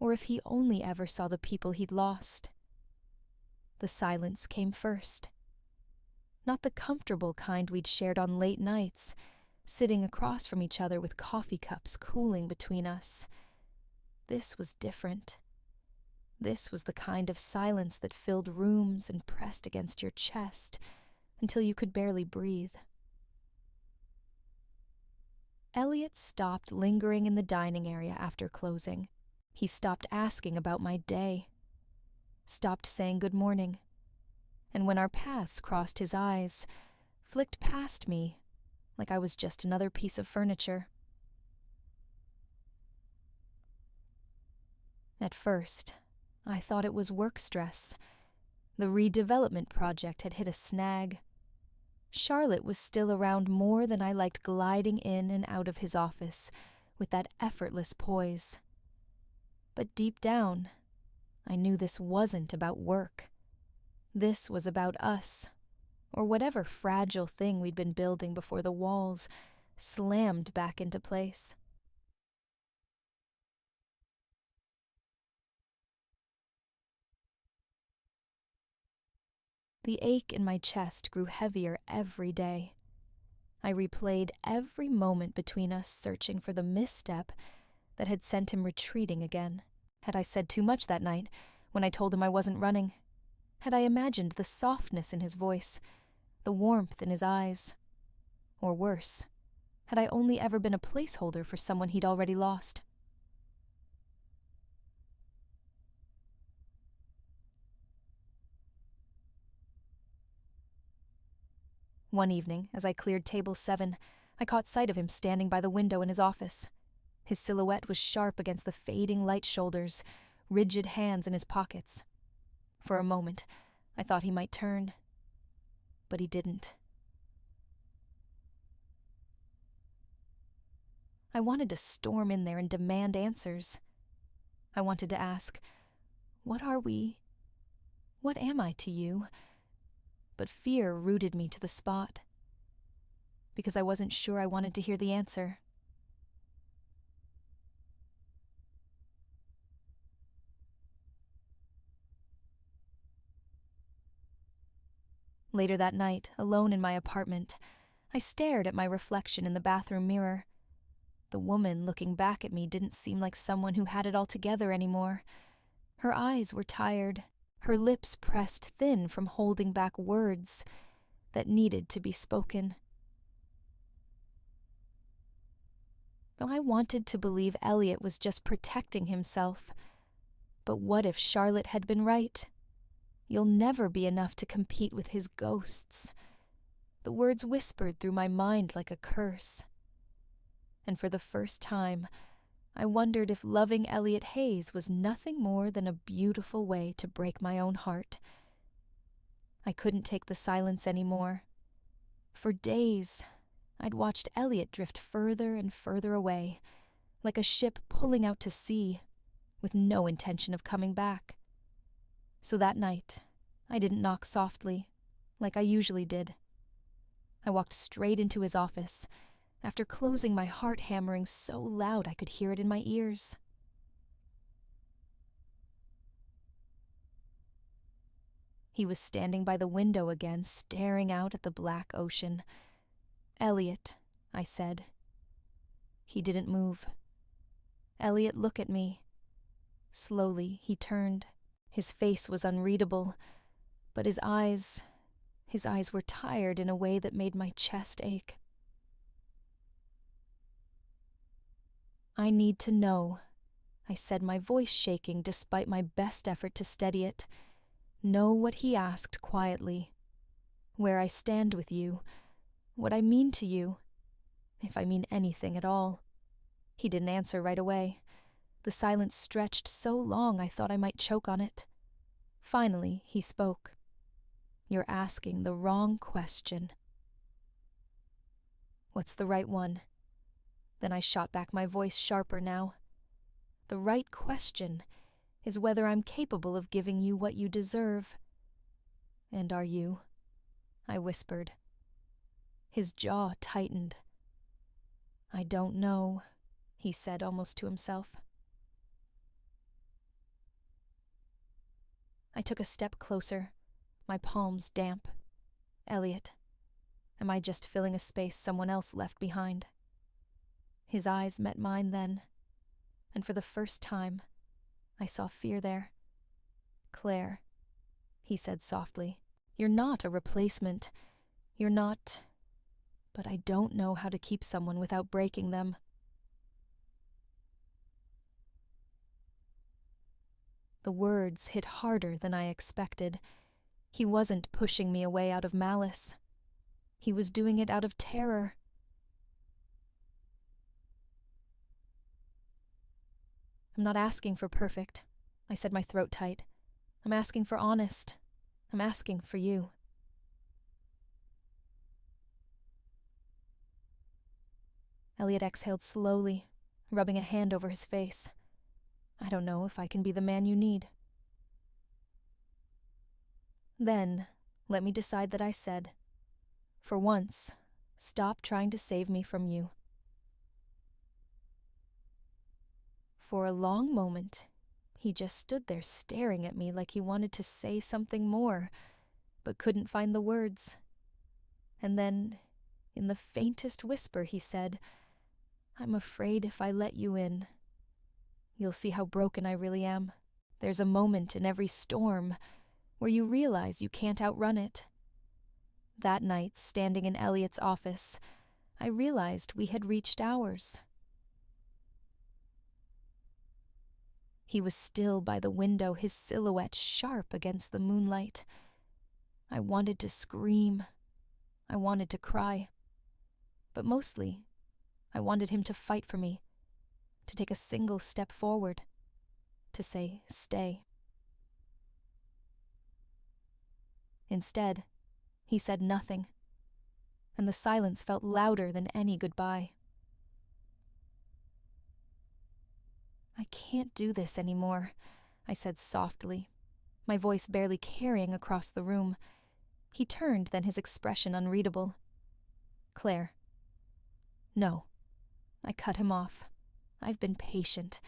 or if he only ever saw the people he'd lost. The silence came first. Not the comfortable kind we'd shared on late nights, sitting across from each other with coffee cups cooling between us. This was different. This was the kind of silence that filled rooms and pressed against your chest until you could barely breathe. Elliot stopped lingering in the dining area after closing. He stopped asking about my day, stopped saying good morning, and when our paths crossed his eyes, flicked past me like I was just another piece of furniture. At first, I thought it was work stress. The redevelopment project had hit a snag. Charlotte was still around more than I liked gliding in and out of his office with that effortless poise. But deep down, I knew this wasn't about work. This was about us, or whatever fragile thing we'd been building before the walls slammed back into place. The ache in my chest grew heavier every day. I replayed every moment between us, searching for the misstep that had sent him retreating again. Had I said too much that night when I told him I wasn't running? Had I imagined the softness in his voice, the warmth in his eyes? Or worse, had I only ever been a placeholder for someone he'd already lost? One evening, as I cleared table 7, I caught sight of him standing by the window in his office. His silhouette was sharp against the fading light shoulders, rigid hands in his pockets. For a moment, I thought he might turn, but he didn't. I wanted to storm in there and demand answers. I wanted to ask, "What are we? What am I to you?" But fear rooted me to the spot, because I wasn't sure I wanted to hear the answer. Later that night, alone in my apartment, I stared at my reflection in the bathroom mirror. The woman looking back at me didn't seem like someone who had it all together anymore. Her eyes were tired, her lips pressed thin from holding back words that needed to be spoken. I wanted to believe Elliot was just protecting himself. But what if Charlotte had been right? You'll never be enough to compete with his ghosts. The words whispered through my mind like a curse. And for the first time, I wondered if loving Elliot Hayes was nothing more than a beautiful way to break my own heart. I couldn't take the silence anymore. For days, I'd watched Elliot drift further and further away, like a ship pulling out to sea, with no intention of coming back. So that night, I didn't knock softly, like I usually did. I walked straight into his office, after closing my heart hammering so loud I could hear it in my ears. He was standing by the window again, staring out at the black ocean. "Elliot," I said. He didn't move. "Elliot, look at me." Slowly, he turned. His face was unreadable, but his eyes were tired in a way that made my chest ache. "I need to know," I said, my voice shaking despite my best effort to steady it. "Know what he asked quietly. Where I stand with you. What I mean to you. If I mean anything at all." He didn't answer right away. The silence stretched so long I thought I might choke on it. Finally, he spoke. "You're asking the wrong question." "What's the right one?" Then I shot back, my voice sharper now. "The right question is whether I'm capable of giving you what you deserve." "And are you?" I whispered. His jaw tightened. "I don't know," he said almost to himself. I took a step closer, my palms damp. "Elliot, am I just filling a space someone else left behind?" His eyes met mine then, and for the first time, I saw fear there. "Claire," he said softly, "you're not a replacement. You're not... But I don't know how to keep someone without breaking them." The words hit harder than I expected. He wasn't pushing me away out of malice. He was doing it out of terror. "I'm not asking for perfect," I said, my throat tight. "I'm asking for honest. I'm asking for you." Elliot exhaled slowly, rubbing a hand over his face. "I don't know if I can be the man you need." "Then, let me decide that I said, for once, stop trying to save me from you." For a long moment, he just stood there staring at me like he wanted to say something more, but couldn't find the words. And then, in the faintest whisper, he said, "I'm afraid if I let you in, you'll see how broken I really am. There's a moment in every storm where you realize you can't outrun it." That night, standing in Elliot's office, I realized we had reached ours. He was still by the window, his silhouette sharp against the moonlight. I wanted to scream. I wanted to cry. But mostly, I wanted him to fight for me, to take a single step forward, to say, "Stay." Instead, he said nothing, and the silence felt louder than any goodbye. "I can't do this anymore," I said softly, my voice barely carrying across the room. He turned, then his expression unreadable. "Claire." "No." I cut him off. "I've been patient.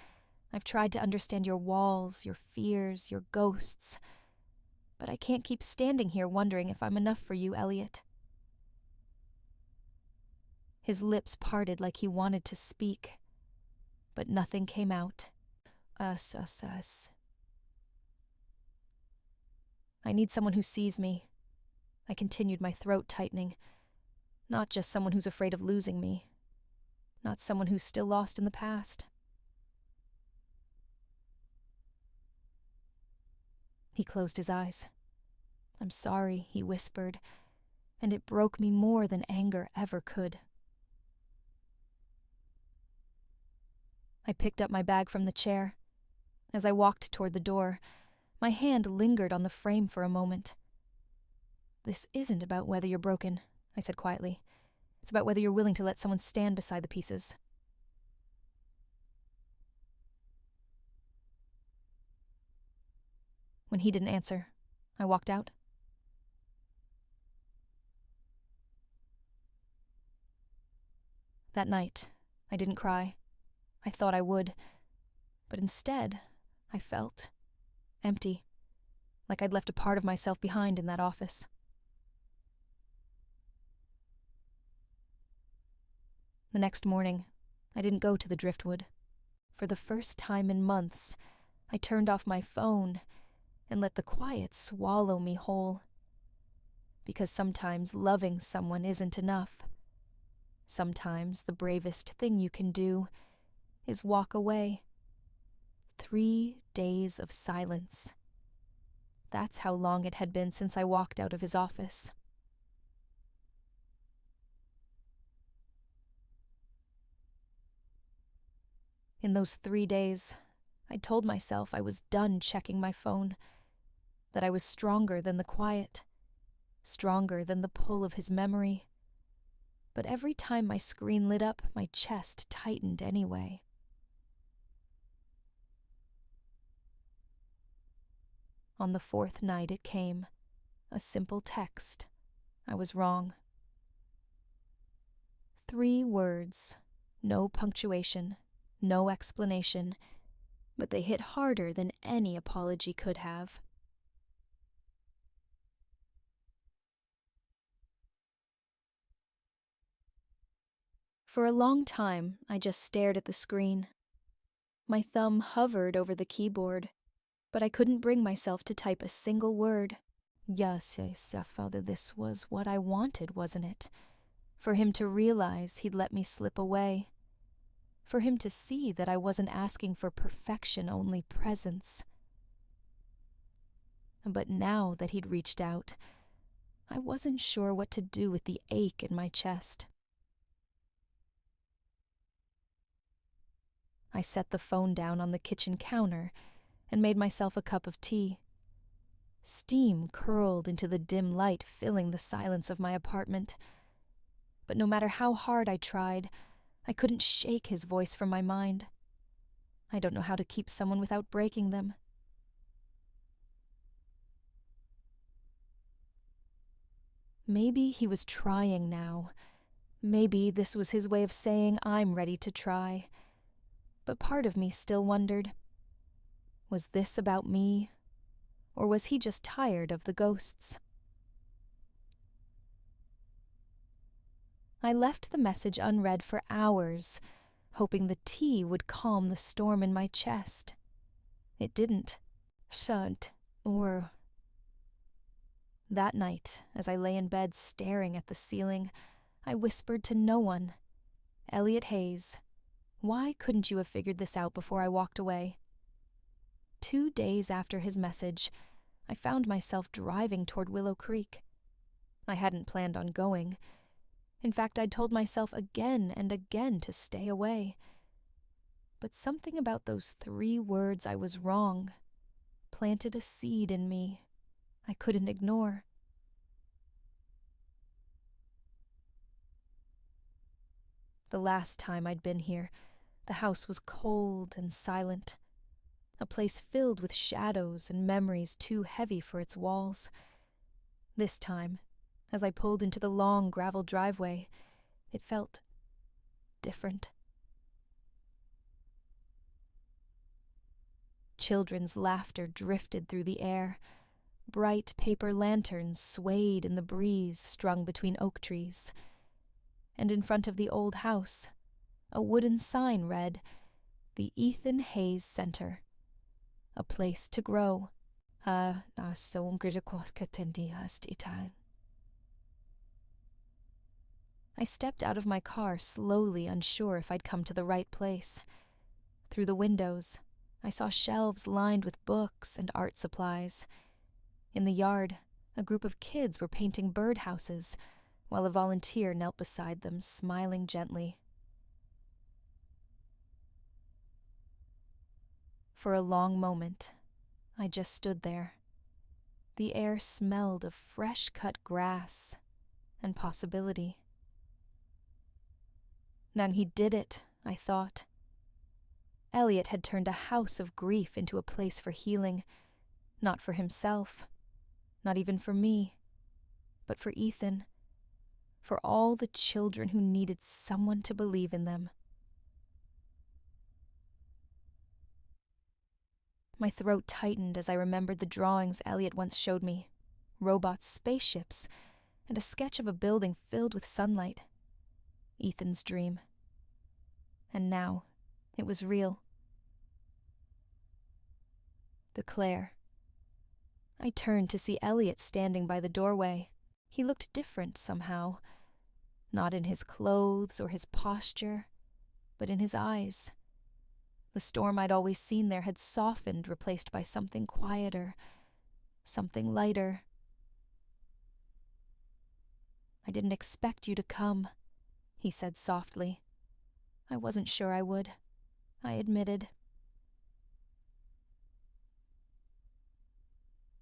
I've tried to understand your walls, your fears, your ghosts. But I can't keep standing here wondering if I'm enough for you, Elliot." His lips parted like he wanted to speak, but nothing came out. Us. I need someone who sees me. I continued, my throat tightening. Not just someone who's afraid of losing me. Not someone who's still lost in the past. He closed his eyes. I'm sorry, he whispered, and it broke me more than anger ever could. I picked up my bag from the chair. As I walked toward the door, my hand lingered on the frame for a moment. This isn't about whether you're broken, I said quietly. It's about whether you're willing to let someone stand beside the pieces. When he didn't answer, I walked out. That night, I didn't cry. I thought I would. But instead, I felt empty, like I'd left a part of myself behind in that office. The next morning, I didn't go to the driftwood. For the first time in months, I turned off my phone and let the quiet swallow me whole. Because sometimes loving someone isn't enough. Sometimes the bravest thing you can do is walk away. 3 days of silence. That's how long it had been since I walked out of his office. In those 3 days, I told myself I was done checking my phone, that I was stronger than the quiet, stronger than the pull of his memory. But every time my screen lit up, my chest tightened anyway. On the 4th night it came, a simple text. I was wrong. 3 words, no punctuation, no explanation, but they hit harder than any apology could have. For a long time, I just stared at the screen. My thumb hovered over the keyboard, but I couldn't bring myself to type a single word. Yes, Father, this was what I wanted, wasn't it? For him to realize he'd let me slip away. For him to see that I wasn't asking for perfection, only presence. But now that he'd reached out, I wasn't sure what to do with the ache in my chest. I set the phone down on the kitchen counter and made myself a cup of tea. Steam curled into the dim light, filling the silence of my apartment. But no matter how hard I tried, I couldn't shake his voice from my mind. I don't know how to keep someone without breaking them. Maybe he was trying now. Maybe this was his way of saying I'm ready to try. But part of me still wondered, was this about me? Or was he just tired of the ghosts? I left the message unread for hours, hoping the tea would calm the storm in my chest. It didn't. That night, as I lay in bed staring at the ceiling, I whispered to no one. Elliot Hayes, why couldn't you have figured this out before I walked away? 2 days after his message, I found myself driving toward Willow Creek. I hadn't planned on going. In fact, I'd told myself again and again to stay away. But something about those 3 words I was wrong planted a seed in me I couldn't ignore. The last time I'd been here, the house was cold and silent, a place filled with shadows and memories too heavy for its walls. This time, as I pulled into the long gravel driveway, it felt different. Children's laughter drifted through the air. Bright paper lanterns swayed in the breeze strung between oak trees. And in front of the old house, a wooden sign read, The Ethan Hayes Center. A place to grow. I stepped out of my car slowly, unsure if I'd come to the right place. Through the windows, I saw shelves lined with books and art supplies. In the yard, a group of kids were painting birdhouses, while a volunteer knelt beside them, smiling gently. For a long moment, I just stood there. The air smelled of fresh-cut grass and possibility. Nang he did it, I thought. Elliot had turned a house of grief into a place for healing, not for himself, not even for me, but for Ethan, for all the children who needed someone to believe in them. My throat tightened as I remembered the drawings Elliot once showed me, robots, spaceships, and a sketch of a building filled with sunlight. Ethan's dream. And now, it was real. The Claire. I turned to see Elliot standing by the doorway. He looked different somehow. Not in his clothes or his posture, but in his eyes. The storm I'd always seen there had softened, replaced by something quieter, something lighter. "I didn't expect you to come," he said softly. "I wasn't sure I would," I admitted.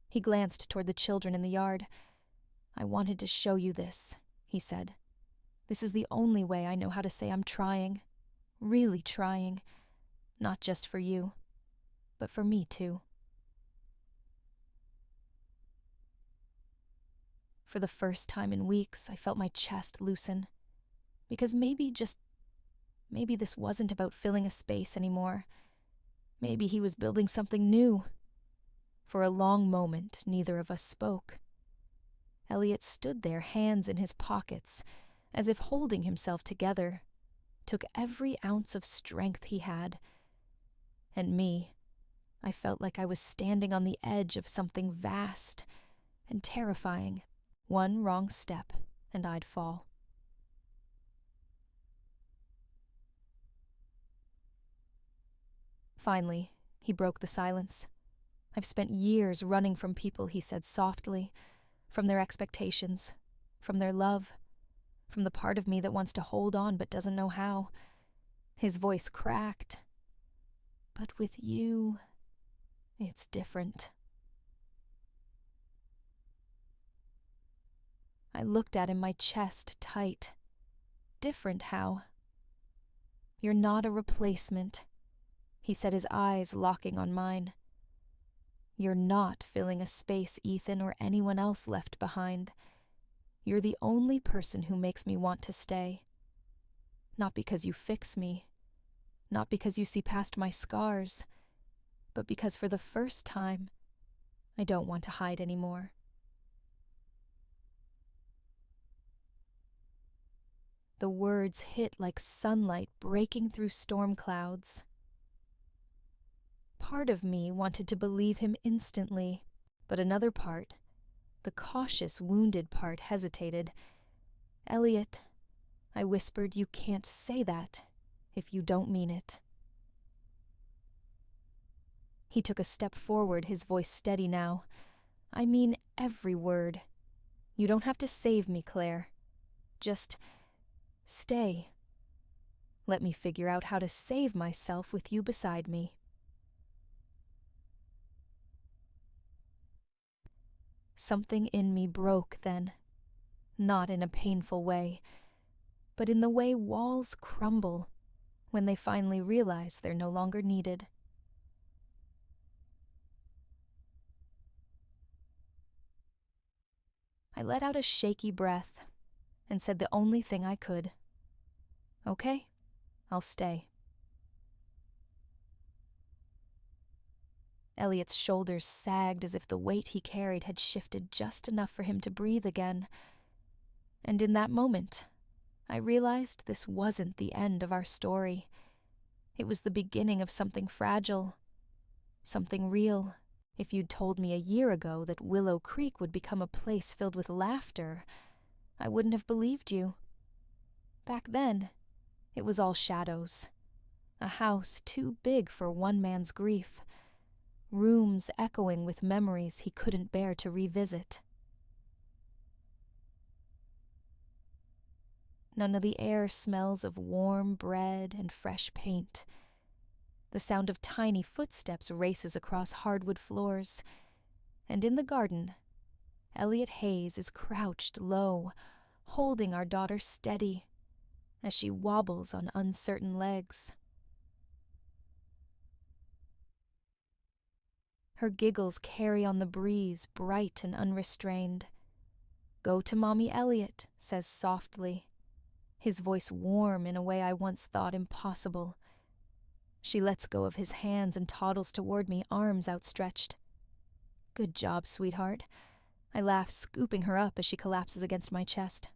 He glanced toward the children in the yard. "I wanted to show you this," he said. "This is the only way I know how to say I'm trying, really trying, not just for you, but for me too." For the first time in weeks, I felt my chest loosen. Because maybe this wasn't about filling a space anymore. Maybe he was building something new. For a long moment, neither of us spoke. Elliot stood there, hands in his pockets, as if holding himself together, took every ounce of strength he had. And me, I felt like I was standing on the edge of something vast and terrifying. One wrong step, and I'd fall. Finally, he broke the silence. "I've spent years running from people," he said softly, "from their expectations, from their love, from the part of me that wants to hold on but doesn't know how." His voice cracked. "But with you, it's different." I looked at him, my chest tight. "Different how?" "You're not a replacement," he said, his eyes locking on mine. "You're not filling a space Ethan or anyone else left behind. You're the only person who makes me want to stay. Not because you fix me, not because you see past my scars, but because for the first time, I don't want to hide anymore." The words hit like sunlight breaking through storm clouds. Part of me wanted to believe him instantly, but another part, the cautious, wounded part, hesitated. "Elliot," I whispered, "you can't say that if you don't mean it." He took a step forward, his voice steady now. "I mean every word. You don't have to save me, Claire. Just stay. Let me figure out how to save myself with you beside me." Something in me broke then, not in a painful way, but in the way walls crumble when they finally realize they're no longer needed. I let out a shaky breath and said the only thing I could. "Okay, I'll stay." Elliot's shoulders sagged as if the weight he carried had shifted just enough for him to breathe again. And in that moment, I realized this wasn't the end of our story. It was the beginning of something fragile, something real. If you'd told me a year ago that Willow Creek would become a place filled with laughter, I wouldn't have believed you. Back then, it was all shadows. A house too big for one man's grief. Rooms echoing with memories he couldn't bear to revisit. None of the air smells of warm bread and fresh paint. The sound of tiny footsteps races across hardwood floors. And in the garden, Elliot Hayes is crouched low, holding our daughter steady as she wobbles on uncertain legs. Her giggles carry on the breeze, bright and unrestrained. "Go to Mommy Elliot," says softly, his voice warm in a way I once thought impossible. She lets go of his hands and toddles toward me, arms outstretched. "Good job, sweetheart," I laugh, scooping her up as she collapses against my chest.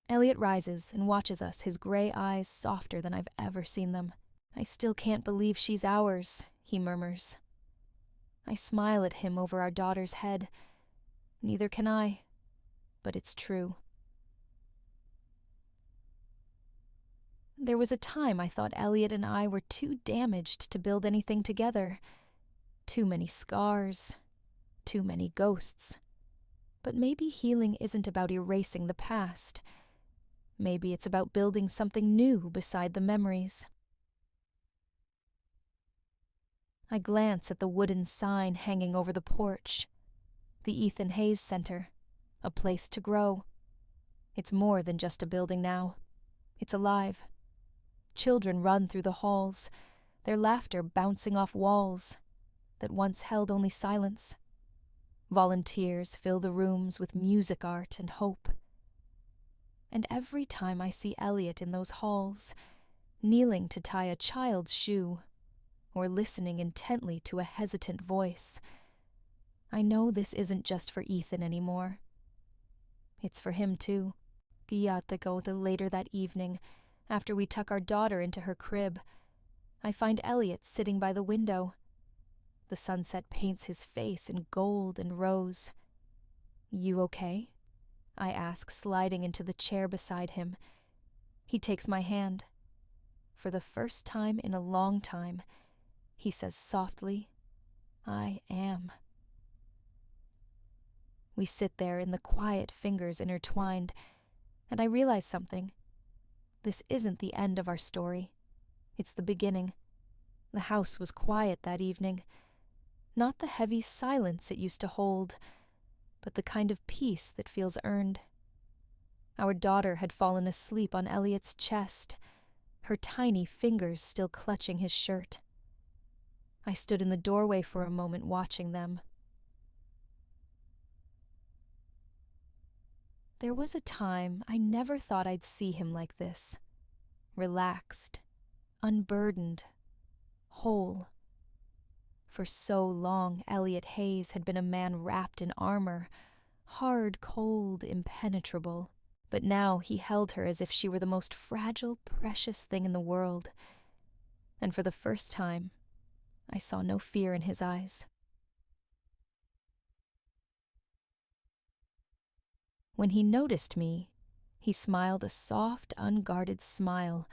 Elliot rises and watches us, his gray eyes softer than I've ever seen them. "I still can't believe she's ours," he murmurs. I smile at him over our daughter's head. Neither can I, but it's true. There was a time I thought Elliot and I were too damaged to build anything together. Too many scars, too many ghosts. But maybe healing isn't about erasing the past. Maybe it's about building something new beside the memories. I glance at the wooden sign hanging over the porch. The Ethan Hayes Center, a place to grow. It's more than just a building now. It's alive. Children run through the halls, their laughter bouncing off walls that once held only silence. Volunteers fill the rooms with music art and hope. And every time I see Elliot in those halls, kneeling to tie a child's shoe, or listening intently to a hesitant voice, I know this isn't just for Ethan anymore. It's for him too. Later that evening, after we tuck our daughter into her crib, I find Elliot sitting by the window. The sunset paints his face in gold and rose. "You okay?" I ask, sliding into the chair beside him. He takes my hand. For the first time in a long time, he says softly, "I am." We sit there in the quiet, fingers intertwined, and I realize something. This isn't the end of our story. It's the beginning. The house was quiet that evening. Not the heavy silence it used to hold, but the kind of peace that feels earned. Our daughter had fallen asleep on Elliot's chest, her tiny fingers still clutching his shirt. I stood in the doorway for a moment watching them. There was a time I never thought I'd see him like this. Relaxed, unburdened, whole. For so long, Elliot Hayes had been a man wrapped in armor, hard, cold, impenetrable. But now he held her as if she were the most fragile, precious thing in the world. And for the first time, I saw no fear in his eyes. When he noticed me, he smiled a soft, unguarded smile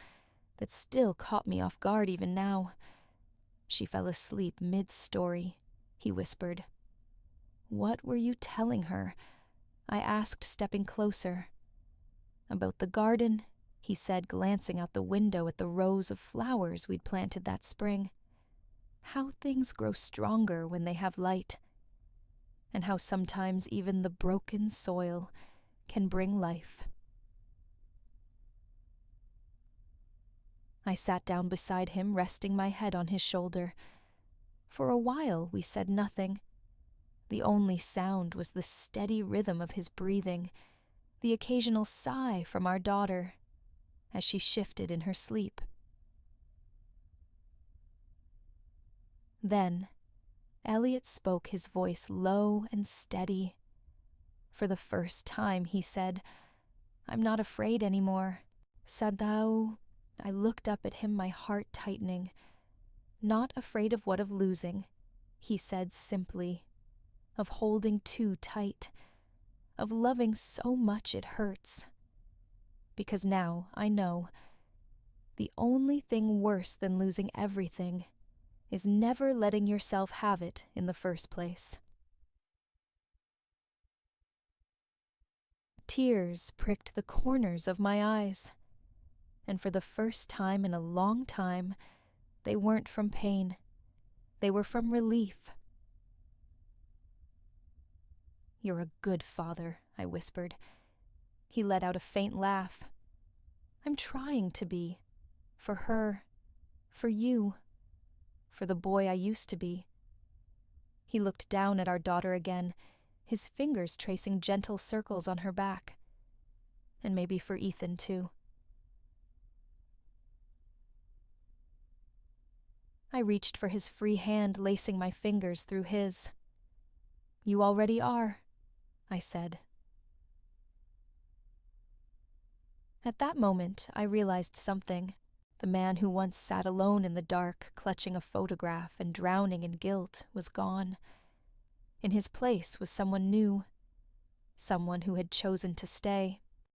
that still caught me off guard even now. "She fell asleep mid-story," he whispered. "What were you telling her?" I asked, stepping closer. "About the garden," he said, glancing out the window at the rows of flowers we'd planted that spring. "How things grow stronger when they have light, and how sometimes even the broken soil can bring life." I sat down beside him, resting my head on his shoulder. For a while we said nothing. The only sound was the steady rhythm of his breathing, the occasional sigh from our daughter as she shifted in her sleep. Then Elliot spoke, his voice low and steady. For the first time, he said, "I'm not afraid anymore." Sadao. I looked up at him, my heart tightening. "Not afraid of what? Of losing," he said simply. "Of holding too tight. Of loving so much it hurts. Because now I know the only thing worse than losing everything is never letting yourself have it in the first place." Tears pricked the corners of my eyes, and for the first time in a long time, they weren't from pain. They were from relief. "You're a good father," I whispered. He let out a faint laugh. "I'm trying to be. For her. For you. For the boy I used to be." He looked down at our daughter again, his fingers tracing gentle circles on her back. And maybe for Ethan, too. I reached for his free hand, lacing my fingers through his. "You already are," I said. At that moment, I realized something. The man who once sat alone in the dark, clutching a photograph and drowning in guilt, was gone. In his place was someone new. Someone who had chosen to stay.